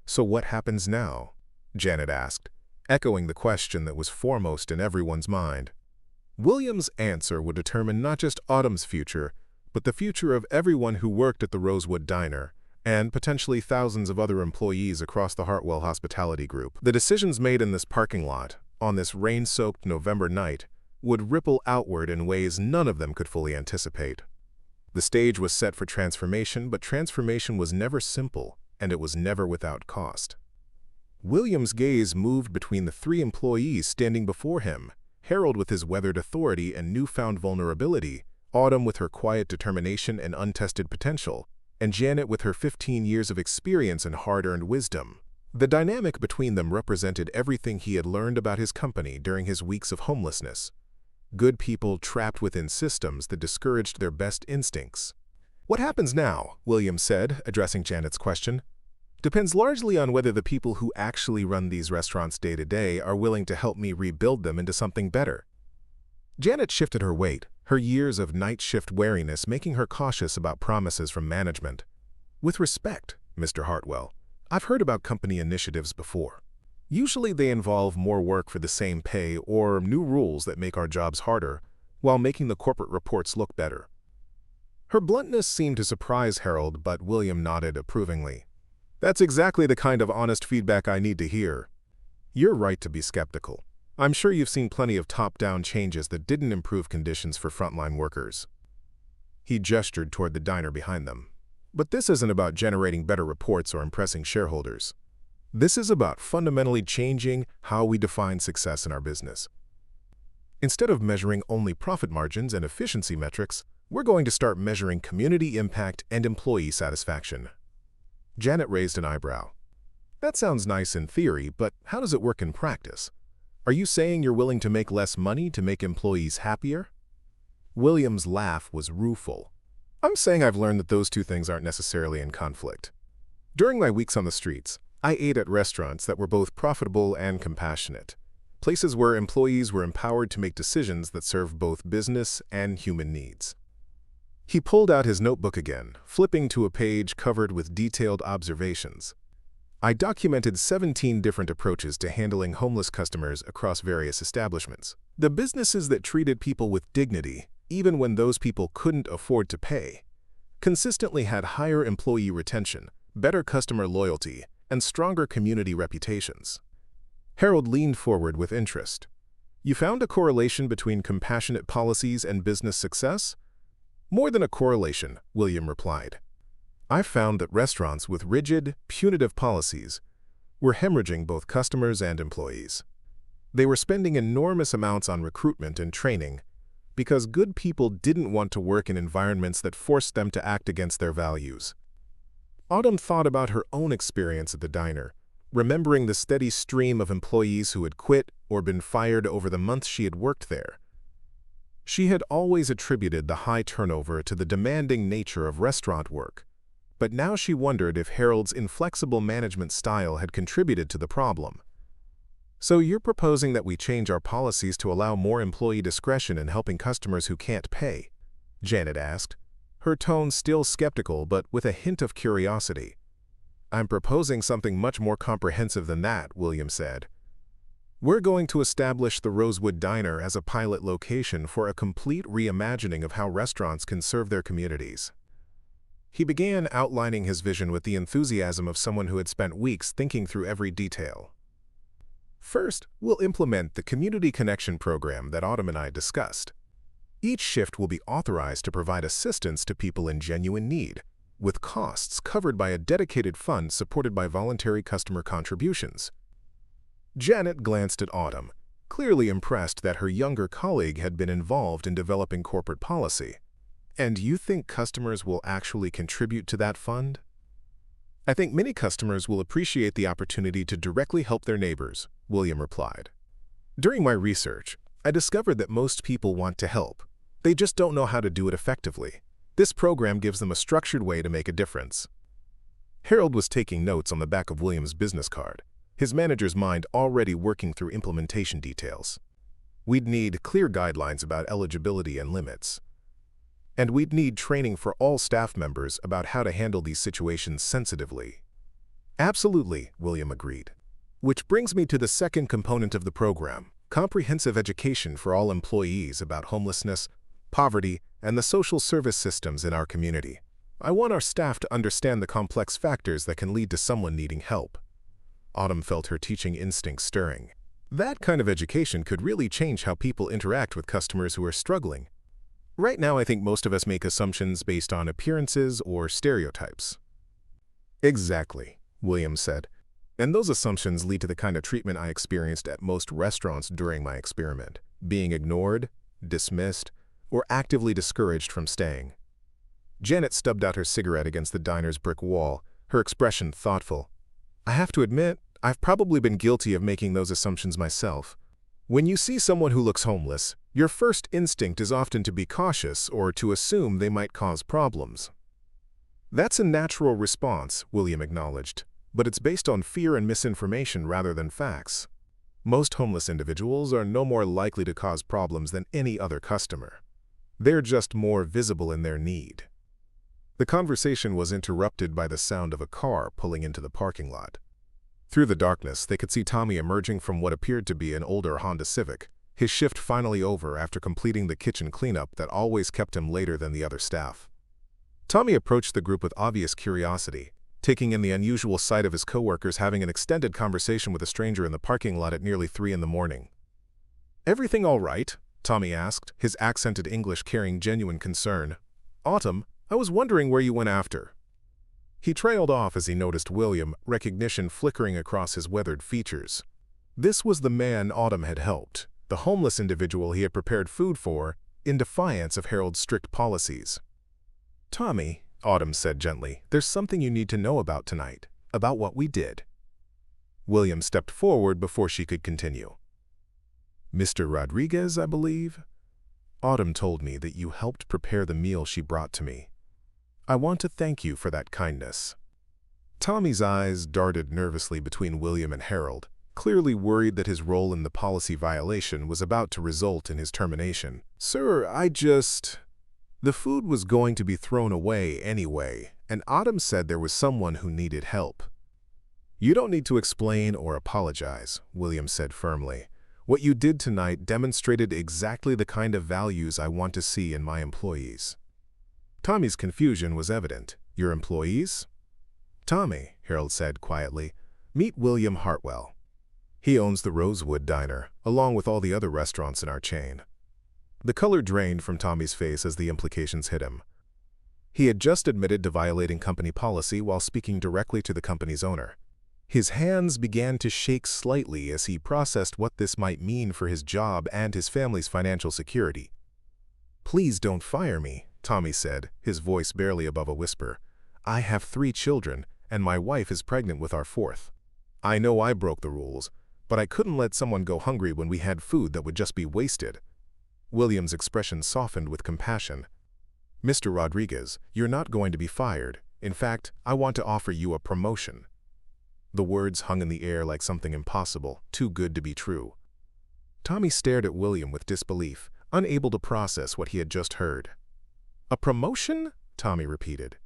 So what happens now? Janet asked, echoing the question that was foremost in everyone's mind. William's answer would determine not just Autumn's future, but the future of everyone who worked at the Rosewood Diner, and potentially thousands of other employees across the Hartwell Hospitality Group. The decisions made in this parking lot, on this rain-soaked November night, would ripple outward in ways none of them could fully anticipate. The stage was set for transformation, but transformation was never simple, and it was never without cost. William's gaze moved between the 3 employees standing before him, Harold with his weathered authority and newfound vulnerability, Autumn with her quiet determination and untested potential, and Janet with her 15 years of experience and hard-earned wisdom. The dynamic between them represented everything he had learned about his company during his weeks of homelessness. Good people trapped within systems that discouraged their best instincts. What happens now, William said, addressing Janet's question, depends largely on whether the people who actually run these restaurants day to day are willing to help me rebuild them into something better. Janet shifted her weight, her years of night shift wariness making her cautious about promises from management. With respect, Mr. Hartwell, I've heard about company initiatives before. Usually they involve more work for the same pay or new rules that make our jobs harder, while making the corporate reports look better. Her bluntness seemed to surprise Harold, but William nodded approvingly. That's exactly the kind of honest feedback I need to hear. You're right to be skeptical. I'm sure you've seen plenty of top-down changes that didn't improve conditions for frontline workers. He gestured toward the diner behind them. But this isn't about generating better reports or impressing shareholders. This is about fundamentally changing how we define success in our business. Instead of measuring only profit margins and efficiency metrics, we're going to start measuring community impact and employee satisfaction. Janet raised an eyebrow. That sounds nice in theory, but how does it work in practice? Are you saying you're willing to make less money to make employees happier? William's laugh was rueful. I'm saying I've learned that those two things aren't necessarily in conflict. During my weeks on the streets, I ate at restaurants that were both profitable and compassionate, places where employees were empowered to make decisions that served both business and human needs. He pulled out his notebook again, flipping to a page covered with detailed observations. I documented 17 different approaches to handling homeless customers across various establishments. The businesses that treated people with dignity, even when those people couldn't afford to pay, consistently had higher employee retention, better customer loyalty, and stronger community reputations. Harold leaned forward with interest. You found a correlation between compassionate policies and business success? More than a correlation, William replied. I found that restaurants with rigid, punitive policies were hemorrhaging both customers and employees. They were spending enormous amounts on recruitment and training because good people didn't want to work in environments that forced them to act against their values. Autumn thought about her own experience at the diner, remembering the steady stream of employees who had quit or been fired over the months she had worked there. She had always attributed the high turnover to the demanding nature of restaurant work, but now she wondered if Harold's inflexible management style had contributed to the problem. So you're proposing that we change our policies to allow more employee discretion in helping customers who can't pay? Janet asked, her tone still skeptical but with a hint of curiosity. I'm proposing something much more comprehensive than that, William said. We're going to establish the Rosewood Diner as a pilot location for a complete reimagining of how restaurants can serve their communities. He began outlining his vision with the enthusiasm of someone who had spent weeks thinking through every detail. First, we'll implement the Community Connection program that Autumn and I discussed. Each shift will be authorized to provide assistance to people in genuine need, with costs covered by a dedicated fund supported by voluntary customer contributions. Janet glanced at Autumn, clearly impressed that her younger colleague had been involved in developing corporate policy. And you think customers will actually contribute to that fund? I think many customers will appreciate the opportunity to directly help their neighbors, William replied. During my research, I discovered that most people want to help. They just don't know how to do it effectively. This program gives them a structured way to make a difference. Harold was taking notes on the back of William's business card, his manager's mind already working through implementation details. We'd need clear guidelines about eligibility and limits. And we'd need training for all staff members about how to handle these situations sensitively. Absolutely, William agreed. Which brings me to the second component of the program, comprehensive education for all employees about homelessness, poverty, and the social service systems in our community. I want our staff to understand the complex factors that can lead to someone needing help. Autumn felt her teaching instinct stirring. That kind of education could really change how people interact with customers who are struggling. Right now, I think most of us make assumptions based on appearances or stereotypes. Exactly, William said. And those assumptions lead to the kind of treatment I experienced at most restaurants during my experiment, being ignored, dismissed, or actively discouraged from staying. Janet stubbed out her cigarette against the diner's brick wall, her expression thoughtful. I have to admit, I've probably been guilty of making those assumptions myself. When you see someone who looks homeless, your first instinct is often to be cautious or to assume they might cause problems. That's a natural response, William acknowledged, but it's based on fear and misinformation rather than facts. Most homeless individuals are no more likely to cause problems than any other customer. They're just more visible in their need. The conversation was interrupted by the sound of a car pulling into the parking lot. Through the darkness, they could see Tommy emerging from what appeared to be an older Honda Civic, his shift finally over after completing the kitchen cleanup that always kept him later than the other staff. Tommy approached the group with obvious curiosity, taking in the unusual sight of his coworkers having an extended conversation with a stranger in the parking lot at nearly 3 in the morning. "Everything all right?" Tommy asked, his accented English carrying genuine concern. "Autumn, I was wondering where you went after." He trailed off as he noticed William, recognition flickering across his weathered features. This was the man Autumn had helped, the homeless individual he had prepared food for, in defiance of Harold's strict policies. "Tommy," Autumn said gently, "there's something you need to know about tonight, about what we did." William stepped forward before she could continue. "Mr. Rodriguez, I believe? Autumn told me that you helped prepare the meal she brought to me. I want to thank you for that kindness." Tommy's eyes darted nervously between William and Harold, clearly worried that his role in the policy violation was about to result in his termination. "Sir, The food was going to be thrown away anyway, and Autumn said there was someone who needed help." "You don't need to explain or apologize," William said firmly. "What you did tonight demonstrated exactly the kind of values I want to see in my employees." Tommy's confusion was evident. "Your employees?" "Tommy," Harold said quietly, "meet William Hartwell. He owns the Rosewood Diner, along with all the other restaurants in our chain." The color drained from Tommy's face as the implications hit him. He had just admitted to violating company policy while speaking directly to the company's owner. His hands began to shake slightly as he processed what this might mean for his job and his family's financial security. "Please don't fire me," Tommy said, his voice barely above a whisper. "I have 3 children, and my wife is pregnant with our 4th. I know I broke the rules, but I couldn't let someone go hungry when we had food that would just be wasted." William's expression softened with compassion. "Mr. Rodriguez, you're not going to be fired. In fact, I want to offer you a promotion." The words hung in the air like something impossible, too good to be true. Tommy stared at William with disbelief, unable to process what he had just heard. "A promotion?" Tommy repeated.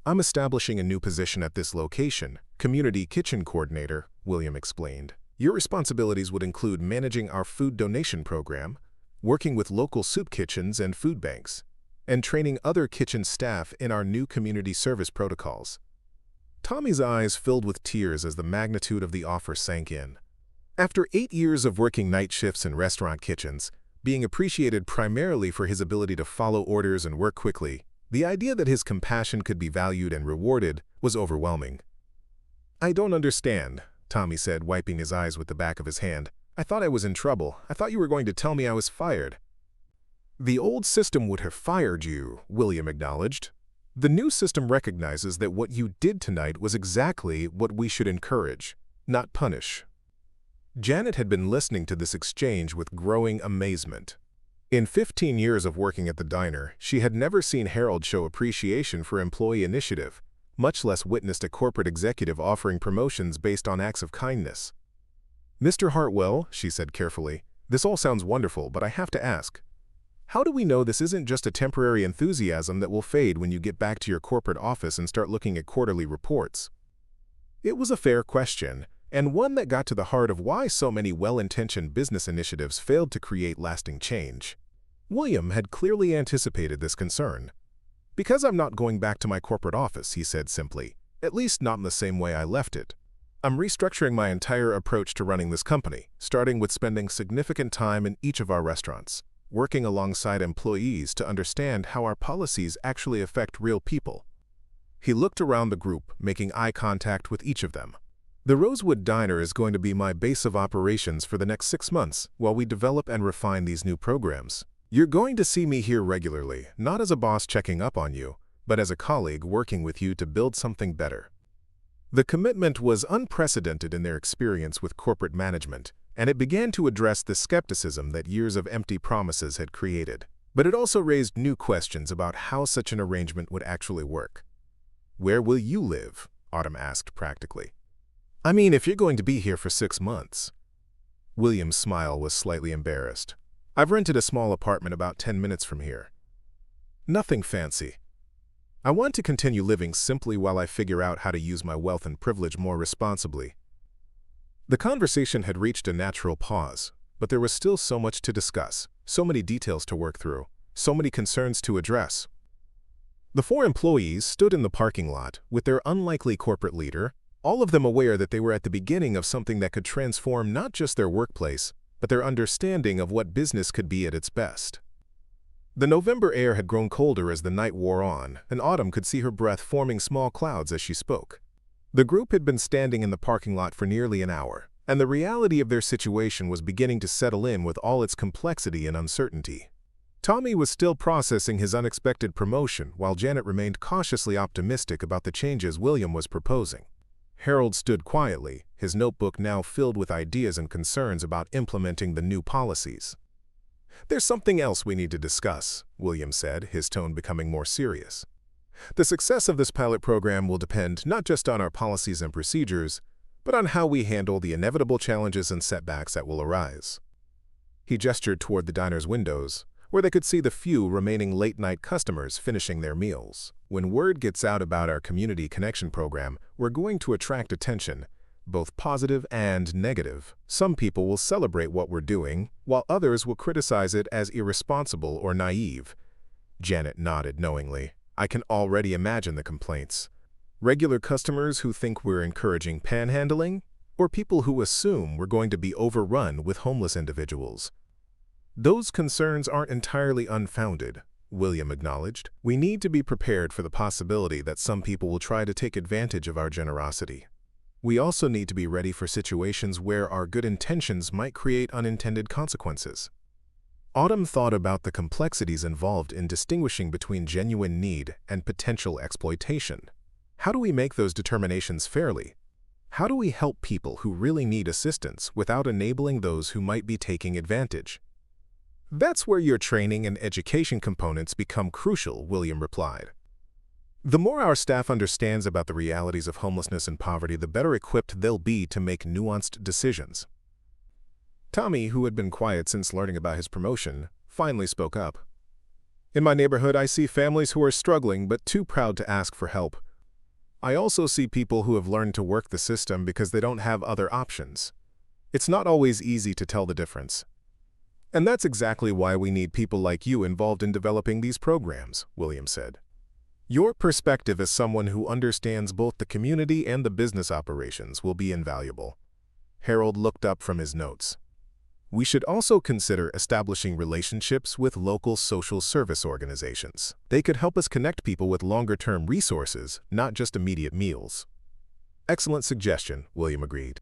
"I'm establishing a new position at this location, Community Kitchen Coordinator," William explained. "Your responsibilities would include managing our food donation program, working with local soup kitchens and food banks, and training other kitchen staff in our new community service protocols." Tommy's eyes filled with tears as the magnitude of the offer sank in. After 8 years of working night shifts in restaurant kitchens, being appreciated primarily for his ability to follow orders and work quickly, the idea that his compassion could be valued and rewarded was overwhelming. "I don't understand," Tommy said, wiping his eyes with the back of his hand. "I thought I was in trouble. I thought you were going to tell me I was fired." "The old system would have fired you," William acknowledged. "The new system recognizes that what you did tonight was exactly what we should encourage, not punish." Janet had been listening to this exchange with growing amazement. In 15 years of working at the diner, she had never seen Harold show appreciation for employee initiative, much less witnessed a corporate executive offering promotions based on acts of kindness. "Mr. Hartwell," she said carefully, "this all sounds wonderful, but I have to ask, how do we know this isn't just a temporary enthusiasm that will fade when you get back to your corporate office and start looking at quarterly reports?" It was a fair question, and one that got to the heart of why so many well-intentioned business initiatives failed to create lasting change. William had clearly anticipated this concern. "Because I'm not going back to my corporate office," he said simply, "at least not in the same way I left it. I'm restructuring my entire approach to running this company, starting with spending significant time in each of our restaurants, working alongside employees to understand how our policies actually affect real people." He looked around the group, making eye contact with each of them. "The Rosewood Diner is going to be my base of operations for the next 6 months while we develop and refine these new programs. You're going to see me here regularly, not as a boss checking up on you, but as a colleague working with you to build something better." The commitment was unprecedented in their experience with corporate management, and it began to address the skepticism that years of empty promises had created. But it also raised new questions about how such an arrangement would actually work. "Where will you live?" Autumn asked practically. "I mean, if you're going to be here for 6 months. William's smile was slightly embarrassed. "I've rented a small apartment about 10 minutes from here. Nothing fancy. I want to continue living simply while I figure out how to use my wealth and privilege more responsibly." The conversation had reached a natural pause, but there was still so much to discuss, so many details to work through, so many concerns to address. The 4 employees stood in the parking lot with their unlikely corporate leader, all of them aware that they were at the beginning of something that could transform not just their workplace, but their understanding of what business could be at its best. The November air had grown colder as the night wore on, and Autumn could see her breath forming small clouds as she spoke. The group had been standing in the parking lot for nearly an hour, and the reality of their situation was beginning to settle in with all its complexity and uncertainty. Tommy was still processing his unexpected promotion, while Janet remained cautiously optimistic about the changes William was proposing. Harold stood quietly, his notebook now filled with ideas and concerns about implementing the new policies. "There's something else we need to discuss," William said, his tone becoming more serious. "The success of this pilot program will depend not just on our policies and procedures, but on how we handle the inevitable challenges and setbacks that will arise." He gestured toward the diner's windows, where they could see the few remaining late-night customers finishing their meals. "When word gets out about our Community Connection program, we're going to attract attention, both positive and negative. Some people will celebrate what we're doing, while others will criticize it as irresponsible or naive." Janet nodded knowingly. "I can already imagine the complaints. Regular customers who think we're encouraging panhandling, or people who assume we're going to be overrun with homeless individuals." "Those concerns aren't entirely unfounded," William acknowledged. "We need to be prepared for the possibility that some people will try to take advantage of our generosity. We also need to be ready for situations where our good intentions might create unintended consequences." Autumn thought about the complexities involved in distinguishing between genuine need and potential exploitation. How do we make those determinations fairly? How do we help people who really need assistance without enabling those who might be taking advantage? "That's where your training and education components become crucial," William replied. "The more our staff understands about the realities of homelessness and poverty, the better equipped they'll be to make nuanced decisions." Tommy, who had been quiet since learning about his promotion, finally spoke up. "In my neighborhood, I see families who are struggling but too proud to ask for help. I also see people who have learned to work the system because they don't have other options. It's not always easy to tell the difference. And that's exactly why we need people like you involved in developing these programs," William said. "Your perspective as someone who understands both the community and the business operations will be invaluable." Harold looked up from his notes. "We should also consider establishing relationships with local social service organizations. They could help us connect people with longer-term resources, not just immediate meals." "Excellent suggestion," William agreed.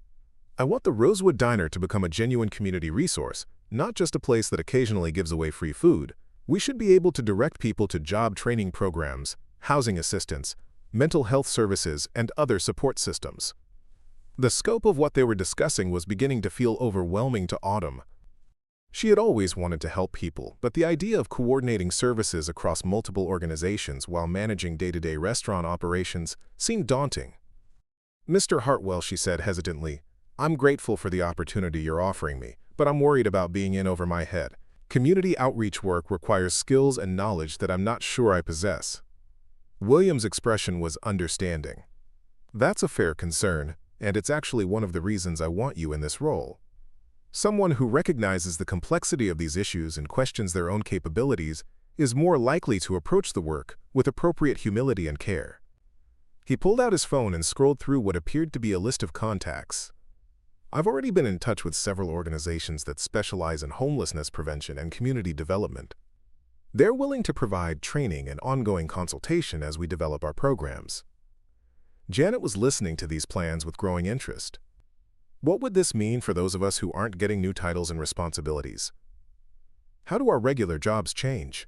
"I want the Rosewood Diner to become a genuine community resource, not just a place that occasionally gives away free food. We should be able to direct people to job training programs, housing assistance, mental health services, and other support systems." The scope of what they were discussing was beginning to feel overwhelming to Autumn. She had always wanted to help people, but the idea of coordinating services across multiple organizations while managing day-to-day restaurant operations seemed daunting. "Mr. Hartwell," she said hesitantly, "I'm grateful for the opportunity you're offering me, but I'm worried about being in over my head. Community outreach work requires skills and knowledge that I'm not sure I possess." William's expression was understanding. "That's a fair concern, and it's actually one of the reasons I want you in this role. Someone who recognizes the complexity of these issues and questions their own capabilities is more likely to approach the work with appropriate humility and care." He pulled out his phone and scrolled through what appeared to be a list of contacts. "I've already been in touch with several organizations that specialize in homelessness prevention and community development. They're willing to provide training and ongoing consultation as we develop our programs." Janet was listening to these plans with growing interest. What would this mean for those of us who aren't getting new titles and responsibilities? How do our regular jobs change?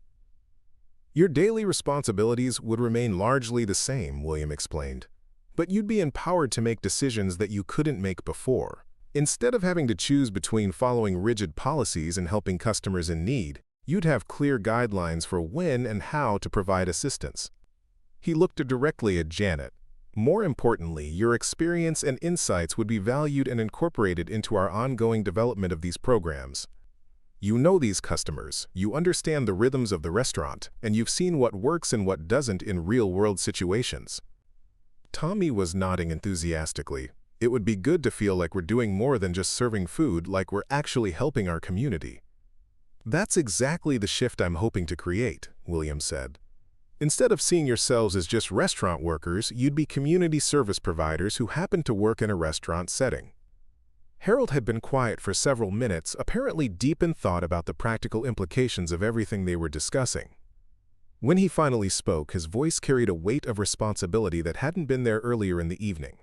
"Your daily responsibilities would remain largely the same," William explained, "but you'd be empowered to make decisions that you couldn't make before. Instead of having to choose between following rigid policies and helping customers in need, you'd have clear guidelines for when and how to provide assistance." He looked directly at Janet. "More importantly, your experience and insights would be valued and incorporated into our ongoing development of these programs. You know these customers, you understand the rhythms of the restaurant, and you've seen what works and what doesn't in real-world situations." Tommy was nodding enthusiastically. "It would be good to feel like we're doing more than just serving food, like we're actually helping our community." "That's exactly the shift I'm hoping to create," William said. "Instead of seeing yourselves as just restaurant workers, you'd be community service providers who happen to work in a restaurant setting." Harold had been quiet for several minutes, apparently deep in thought about the practical implications of everything they were discussing. When he finally spoke, his voice carried a weight of responsibility that hadn't been there earlier in the evening.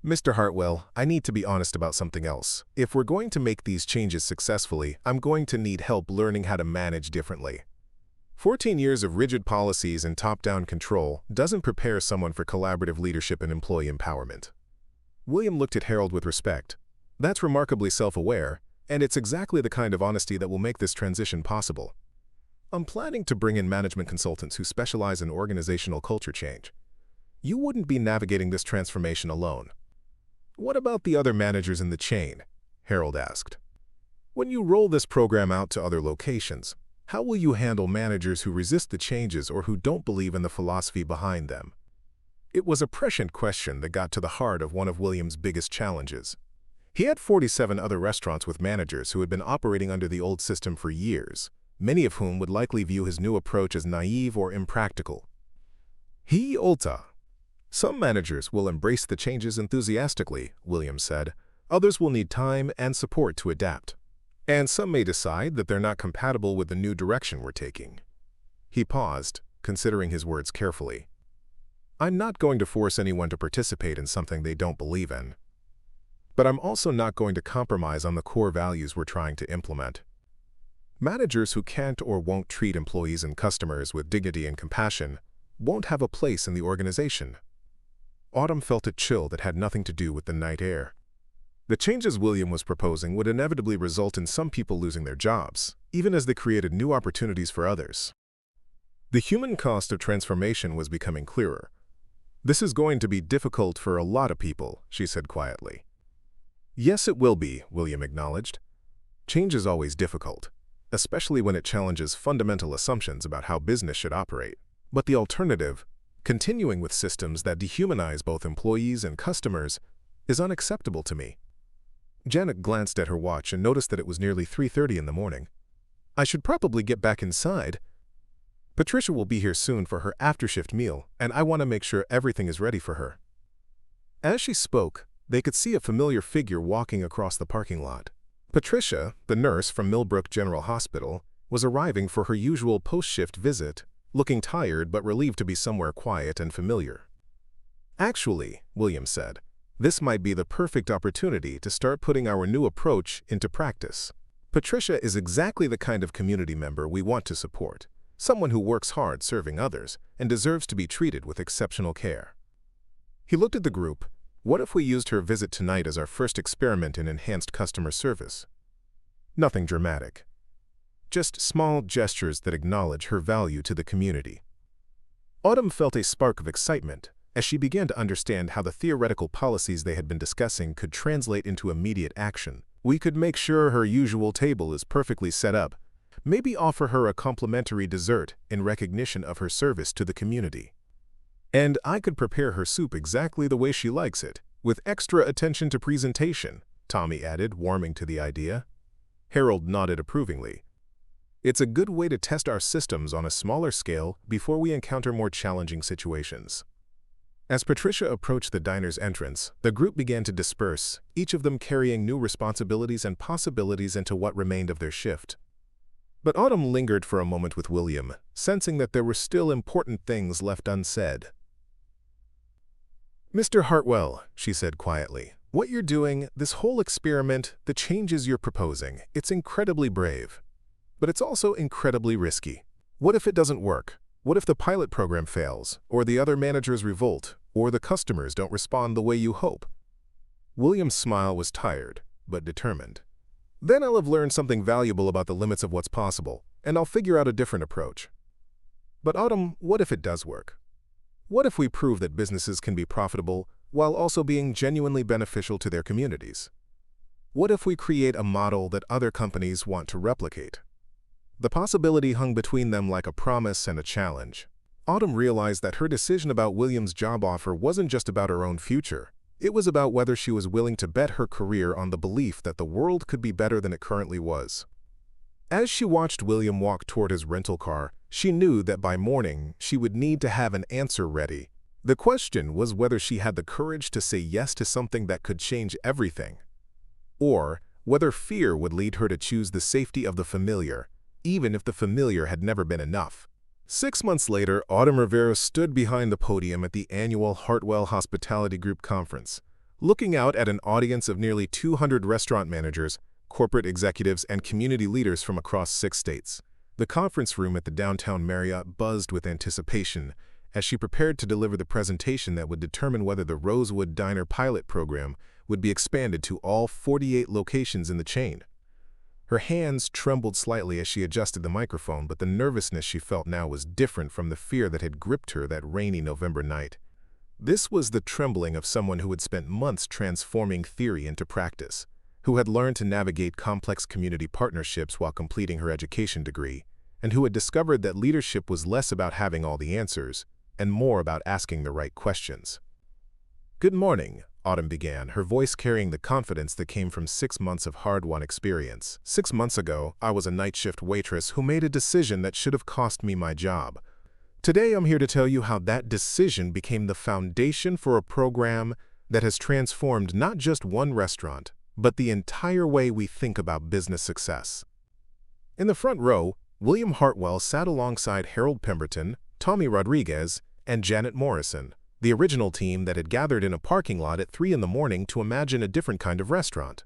"Mr. Hartwell, I need to be honest about something else. If we're going to make these changes successfully, I'm going to need help learning how to manage differently. 14 years of rigid policies and top-down control doesn't prepare someone for collaborative leadership and employee empowerment." William looked at Harold with respect. "That's remarkably self-aware, and it's exactly the kind of honesty that will make this transition possible. I'm planning to bring in management consultants who specialize in organizational culture change. You wouldn't be navigating this transformation alone." "What about the other managers in the chain?" Harold asked. "When you roll this program out to other locations, how will you handle managers who resist the changes or who don't believe in the philosophy behind them?" It was a prescient question that got to the heart of one of William's biggest challenges. He had 47 other restaurants with managers who had been operating under the old system for years, many of whom would likely view his new approach as naive or impractical. Some managers will embrace the changes enthusiastically, William said. Others will need time and support to adapt. And some may decide that they're not compatible with the new direction we're taking. He paused, considering his words carefully. "I'm not going to force anyone to participate in something they don't believe in. But I'm also not going to compromise on the core values we're trying to implement. Managers who can't or won't treat employees and customers with dignity and compassion won't have a place in the organization." Autumn felt a chill that had nothing to do with the night air. The changes William was proposing would inevitably result in some people losing their jobs, even as they created new opportunities for others. The human cost of transformation was becoming clearer. "This is going to be difficult for a lot of people," she said quietly. "Yes, it will be," William acknowledged. "Change is always difficult, especially when it challenges fundamental assumptions about how business should operate. But the alternative, continuing with systems that dehumanize both employees and customers, is unacceptable to me." Janet glanced at her watch and noticed that it was nearly 3:30 in the morning. "I should probably get back inside. Patricia will be here soon for her after-shift meal, and I want to make sure everything is ready for her." As she spoke, they could see a familiar figure walking across the parking lot. Patricia, the nurse from Millbrook General Hospital, was arriving for her usual post-shift visit, looking tired but relieved to be somewhere quiet and familiar. "Actually," William said, "this might be the perfect opportunity to start putting our new approach into practice. Patricia is exactly the kind of community member we want to support, someone who works hard serving others and deserves to be treated with exceptional care." He looked at the group. "What if we used her visit tonight as our first experiment in enhanced customer service? Nothing dramatic. Just small gestures that acknowledge her value to the community." Autumn felt a spark of excitement as she began to understand how the theoretical policies they had been discussing could translate into immediate action. "We could make sure her usual table is perfectly set up, maybe offer her a complimentary dessert in recognition of her service to the community. And I could prepare her soup exactly the way she likes it, with extra attention to presentation," Tommy added, warming to the idea. Harold nodded approvingly. "It's a good way to test our systems on a smaller scale before we encounter more challenging situations." As Patricia approached the diner's entrance, the group began to disperse, each of them carrying new responsibilities and possibilities into what remained of their shift. But Autumn lingered for a moment with William, sensing that there were still important things left unsaid. "Mr. Hartwell," she said quietly, "what you're doing, this whole experiment, the changes you're proposing, it's incredibly brave. But it's also incredibly risky. What if it doesn't work? What if the pilot program fails, or the other managers revolt, or the customers don't respond the way you hope?" William's smile was tired, but determined. "Then I'll have learned something valuable about the limits of what's possible, and I'll figure out a different approach." "But Autumn, what if it does work? What if we prove that businesses can be profitable while also being genuinely beneficial to their communities? What if we create a model that other companies want to replicate?" The possibility hung between them like a promise and a challenge. Autumn realized that her decision about William's job offer wasn't just about her own future. It was about whether she was willing to bet her career on the belief that the world could be better than it currently was. As she watched William walk toward his rental car, she knew that by morning she would need to have an answer ready. The question was whether she had the courage to say yes to something that could change everything. or whether fear would lead her to choose the safety of the familiar, even if the familiar had never been enough. 6 months later, Autumn Rivera stood behind the podium at the annual Hartwell Hospitality Group conference, looking out at an audience of nearly 200 restaurant managers, corporate executives, and community leaders from across 6 states. The conference room at the downtown Marriott buzzed with anticipation as she prepared to deliver the presentation that would determine whether the Rosewood Diner pilot program would be expanded to all 48 locations in the chain. Her hands trembled slightly as she adjusted the microphone, but the nervousness she felt now was different from the fear that had gripped her that rainy November night. This was the trembling of someone who had spent months transforming theory into practice, who had learned to navigate complex community partnerships while completing her education degree, and who had discovered that leadership was less about having all the answers and more about asking the right questions. "Good morning," Autumn began, her voice carrying the confidence that came from 6 months of hard-won experience. "6 months ago, I was a night shift waitress who made a decision that should have cost me my job. Today, I'm here to tell you how that decision became the foundation for a program that has transformed not just one restaurant, but the entire way we think about business success." In the front row, William Hartwell sat alongside Harold Pemberton, Tommy Rodriguez, and Janet Morrison, the original team that had gathered in a parking lot at 3 in the morning to imagine a different kind of restaurant.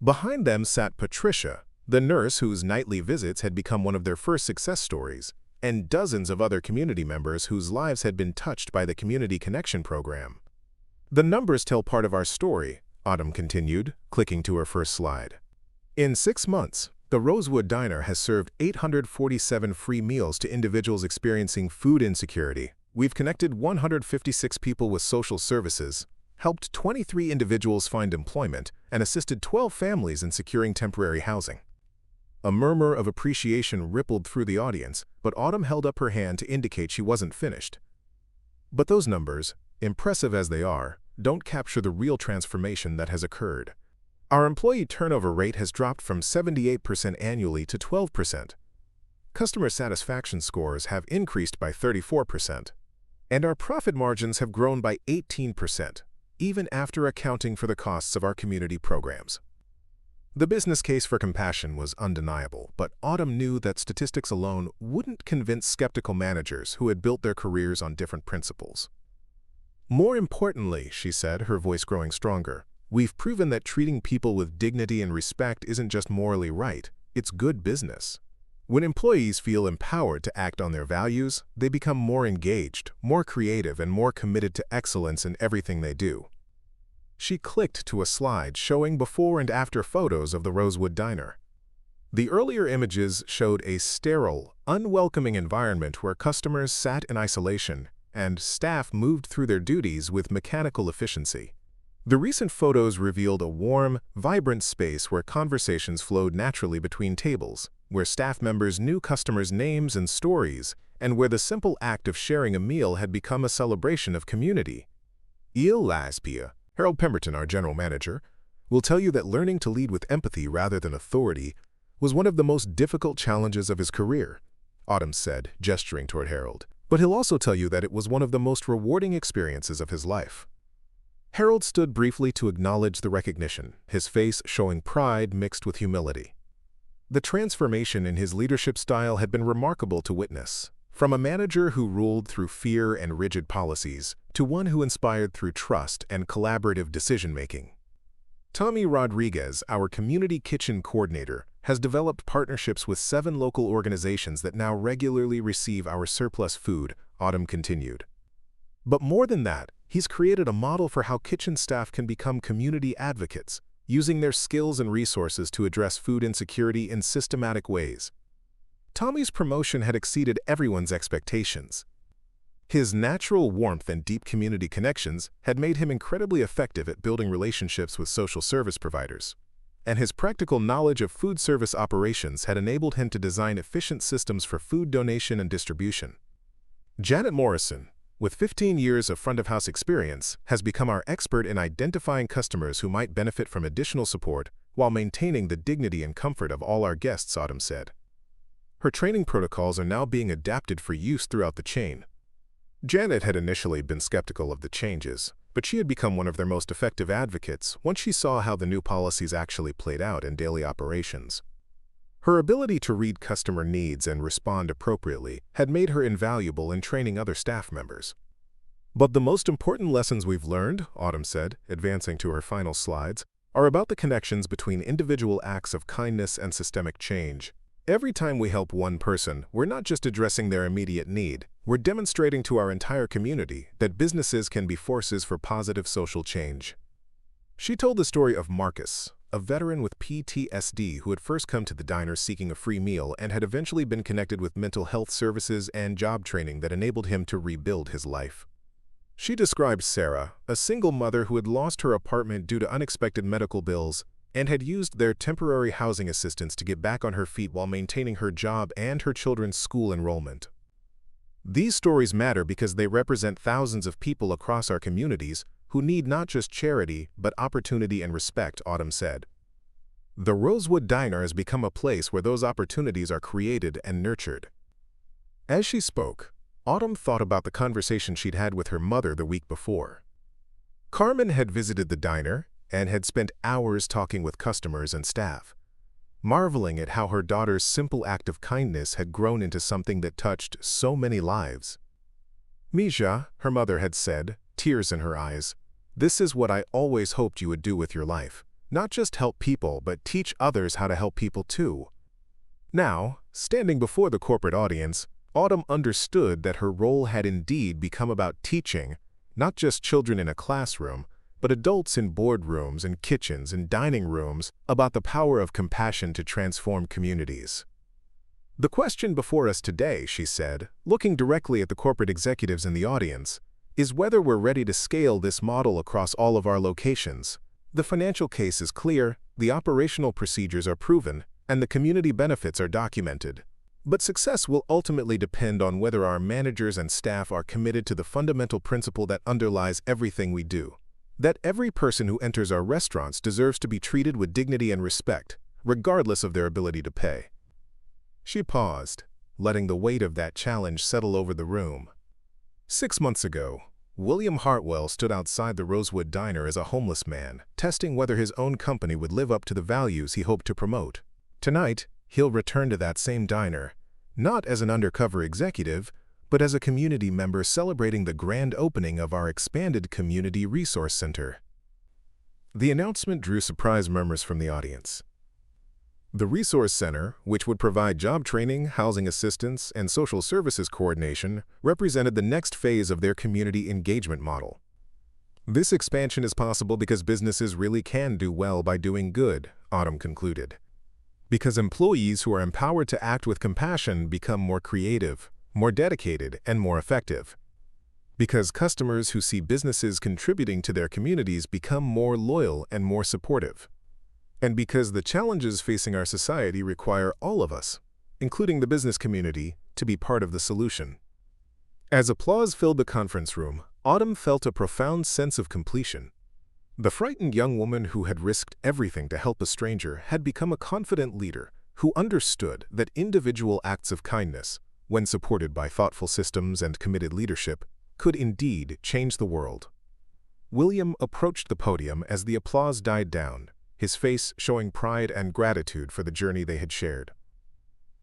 Behind them sat Patricia, the nurse whose nightly visits had become one of their first success stories, and dozens of other community members whose lives had been touched by the Community Connection program. "The numbers tell part of our story," Autumn continued, clicking to her first slide. "In 6 months, the Rosewood Diner has served 847 free meals to individuals experiencing food insecurity. We've connected 156 people with social services, helped 23 individuals find employment, and assisted 12 families in securing temporary housing." A murmur of appreciation rippled through the audience, but Autumn held up her hand to indicate she wasn't finished. "But those numbers, impressive as they are, don't capture the real transformation that has occurred. Our employee turnover rate has dropped from 78% annually to 12%. Customer satisfaction scores have increased by 34%. And our profit margins have grown by 18%, even after accounting for the costs of our community programs." The business case for compassion was undeniable, but Autumn knew that statistics alone wouldn't convince skeptical managers who had built their careers on different principles. "More importantly," she said, her voice growing stronger, "we've proven that treating people with dignity and respect isn't just morally right, it's good business. When employees feel empowered to act on their values, they become more engaged, more creative, and more committed to excellence in everything they do." She clicked to a slide showing before and after photos of the Rosewood Diner. The earlier images showed a sterile, unwelcoming environment where customers sat in isolation and staff moved through their duties with mechanical efficiency. The recent photos revealed a warm, vibrant space where conversations flowed naturally between tables, where staff members knew customers' names and stories, and where the simple act of sharing a meal had become a celebration of community. Il Laspia, Harold Pemberton, our general manager, will tell you that learning to lead with empathy rather than authority was one of the most difficult challenges of his career, Autumn said, gesturing toward Harold. But he'll also tell you that it was one of the most rewarding experiences of his life. Harold stood briefly to acknowledge the recognition, his face showing pride mixed with humility. The transformation in his leadership style had been remarkable to witness, from a manager who ruled through fear and rigid policies to one who inspired through trust and collaborative decision-making. Tommy Rodriguez, our community kitchen coordinator, has developed partnerships with 7 local organizations that now regularly receive our surplus food, Autumn continued. But more than that, he's created a model for how kitchen staff can become community advocates, using their skills and resources to address food insecurity in systematic ways. Tommy's promotion had exceeded everyone's expectations. His natural warmth and deep community connections had made him incredibly effective at building relationships with social service providers, and his practical knowledge of food service operations had enabled him to design efficient systems for food donation and distribution. Janet Morrison, with 15 years of front-of-house experience, has become our expert in identifying customers who might benefit from additional support while maintaining the dignity and comfort of all our guests, Autumn said. Her training protocols are now being adapted for use throughout the chain. Janet had initially been skeptical of the changes, but she had become one of their most effective advocates once she saw how the new policies actually played out in daily operations. Her ability to read customer needs and respond appropriately had made her invaluable in training other staff members. But the most important lessons we've learned, Autumn said, advancing to her final slides, are about the connections between individual acts of kindness and systemic change. Every time we help one person, we're not just addressing their immediate need, we're demonstrating to our entire community that businesses can be forces for positive social change. She told the story of Marcus, a veteran with PTSD who had first come to the diner seeking a free meal and had eventually been connected with mental health services and job training that enabled him to rebuild his life. She described Sarah, a single mother who had lost her apartment due to unexpected medical bills and had used their temporary housing assistance to get back on her feet while maintaining her job and her children's school enrollment. These stories matter because they represent thousands of people across our communities who need not just charity, but opportunity and respect, Autumn said. The Rosewood Diner has become a place where those opportunities are created and nurtured. As she spoke, Autumn thought about the conversation she'd had with her mother the week before. Carmen had visited the diner and had spent hours talking with customers and staff, marveling at how her daughter's simple act of kindness had grown into something that touched so many lives. Misha, her mother had said, tears in her eyes, "This is what I always hoped you would do with your life. Not just help people, but teach others how to help people too." Now, standing before the corporate audience, Autumn understood that her role had indeed become about teaching, not just children in a classroom, but adults in boardrooms and kitchens and dining rooms about the power of compassion to transform communities. "The question before us today," she said, looking directly at the corporate executives in the audience, "is whether we're ready to scale this model across all of our locations. The financial case is clear, the operational procedures are proven, and the community benefits are documented. But success will ultimately depend on whether our managers and staff are committed to the fundamental principle that underlies everything we do. That every person who enters our restaurants deserves to be treated with dignity and respect, regardless of their ability to pay." She paused, letting the weight of that challenge settle over the room. 6 months ago, William Hartwell stood outside the Rosewood Diner as a homeless man, testing whether his own company would live up to the values he hoped to promote. Tonight, he'll return to that same diner, not as an undercover executive, but as a community member celebrating the grand opening of our expanded Community Resource Center. The announcement drew surprised murmurs from the audience. The Resource Center, which would provide job training, housing assistance, and social services coordination, represented the next phase of their community engagement model. "This expansion is possible because businesses really can do well by doing good," Autumn concluded. "Because employees who are empowered to act with compassion become more creative, more dedicated, and more effective. Because customers who see businesses contributing to their communities become more loyal and more supportive. And because the challenges facing our society require all of us, including the business community, to be part of the solution." As applause filled the conference room, Autumn felt a profound sense of completion. The frightened young woman who had risked everything to help a stranger had become a confident leader who understood that individual acts of kindness, when supported by thoughtful systems and committed leadership, could indeed change the world. William approached the podium as the applause died down, his face showing pride and gratitude for the journey they had shared.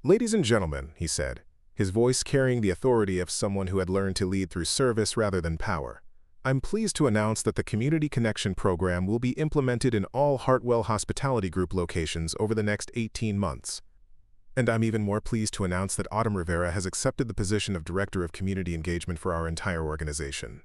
"Ladies and gentlemen," he said, his voice carrying the authority of someone who had learned to lead through service rather than power, "I'm pleased to announce that the Community Connection program will be implemented in all Hartwell Hospitality Group locations over the next 18 months. And I'm even more pleased to announce that Autumn Rivera has accepted the position of Director of Community Engagement for our entire organization."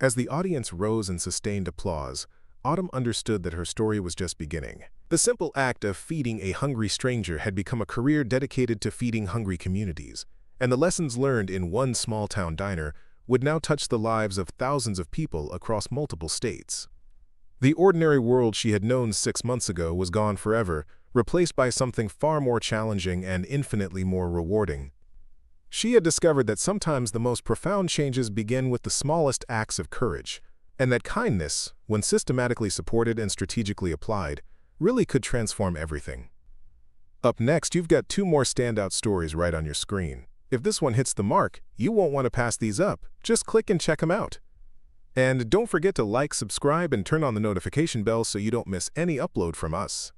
As the audience rose and sustained applause, Autumn understood that her story was just beginning. The simple act of feeding a hungry stranger had become a career dedicated to feeding hungry communities, and the lessons learned in one small-town diner would now touch the lives of thousands of people across multiple states. The ordinary world she had known 6 months ago was gone forever, replaced by something far more challenging and infinitely more rewarding. She had discovered that sometimes the most profound changes begin with the smallest acts of courage, and that kindness, when systematically supported and strategically applied, really could transform everything. Up next, you've got 2 more standout stories right on your screen. If this one hits the mark, you won't want to pass these up. Just click and check them out. And don't forget to like, subscribe, and turn on the notification bell so you don't miss any upload from us.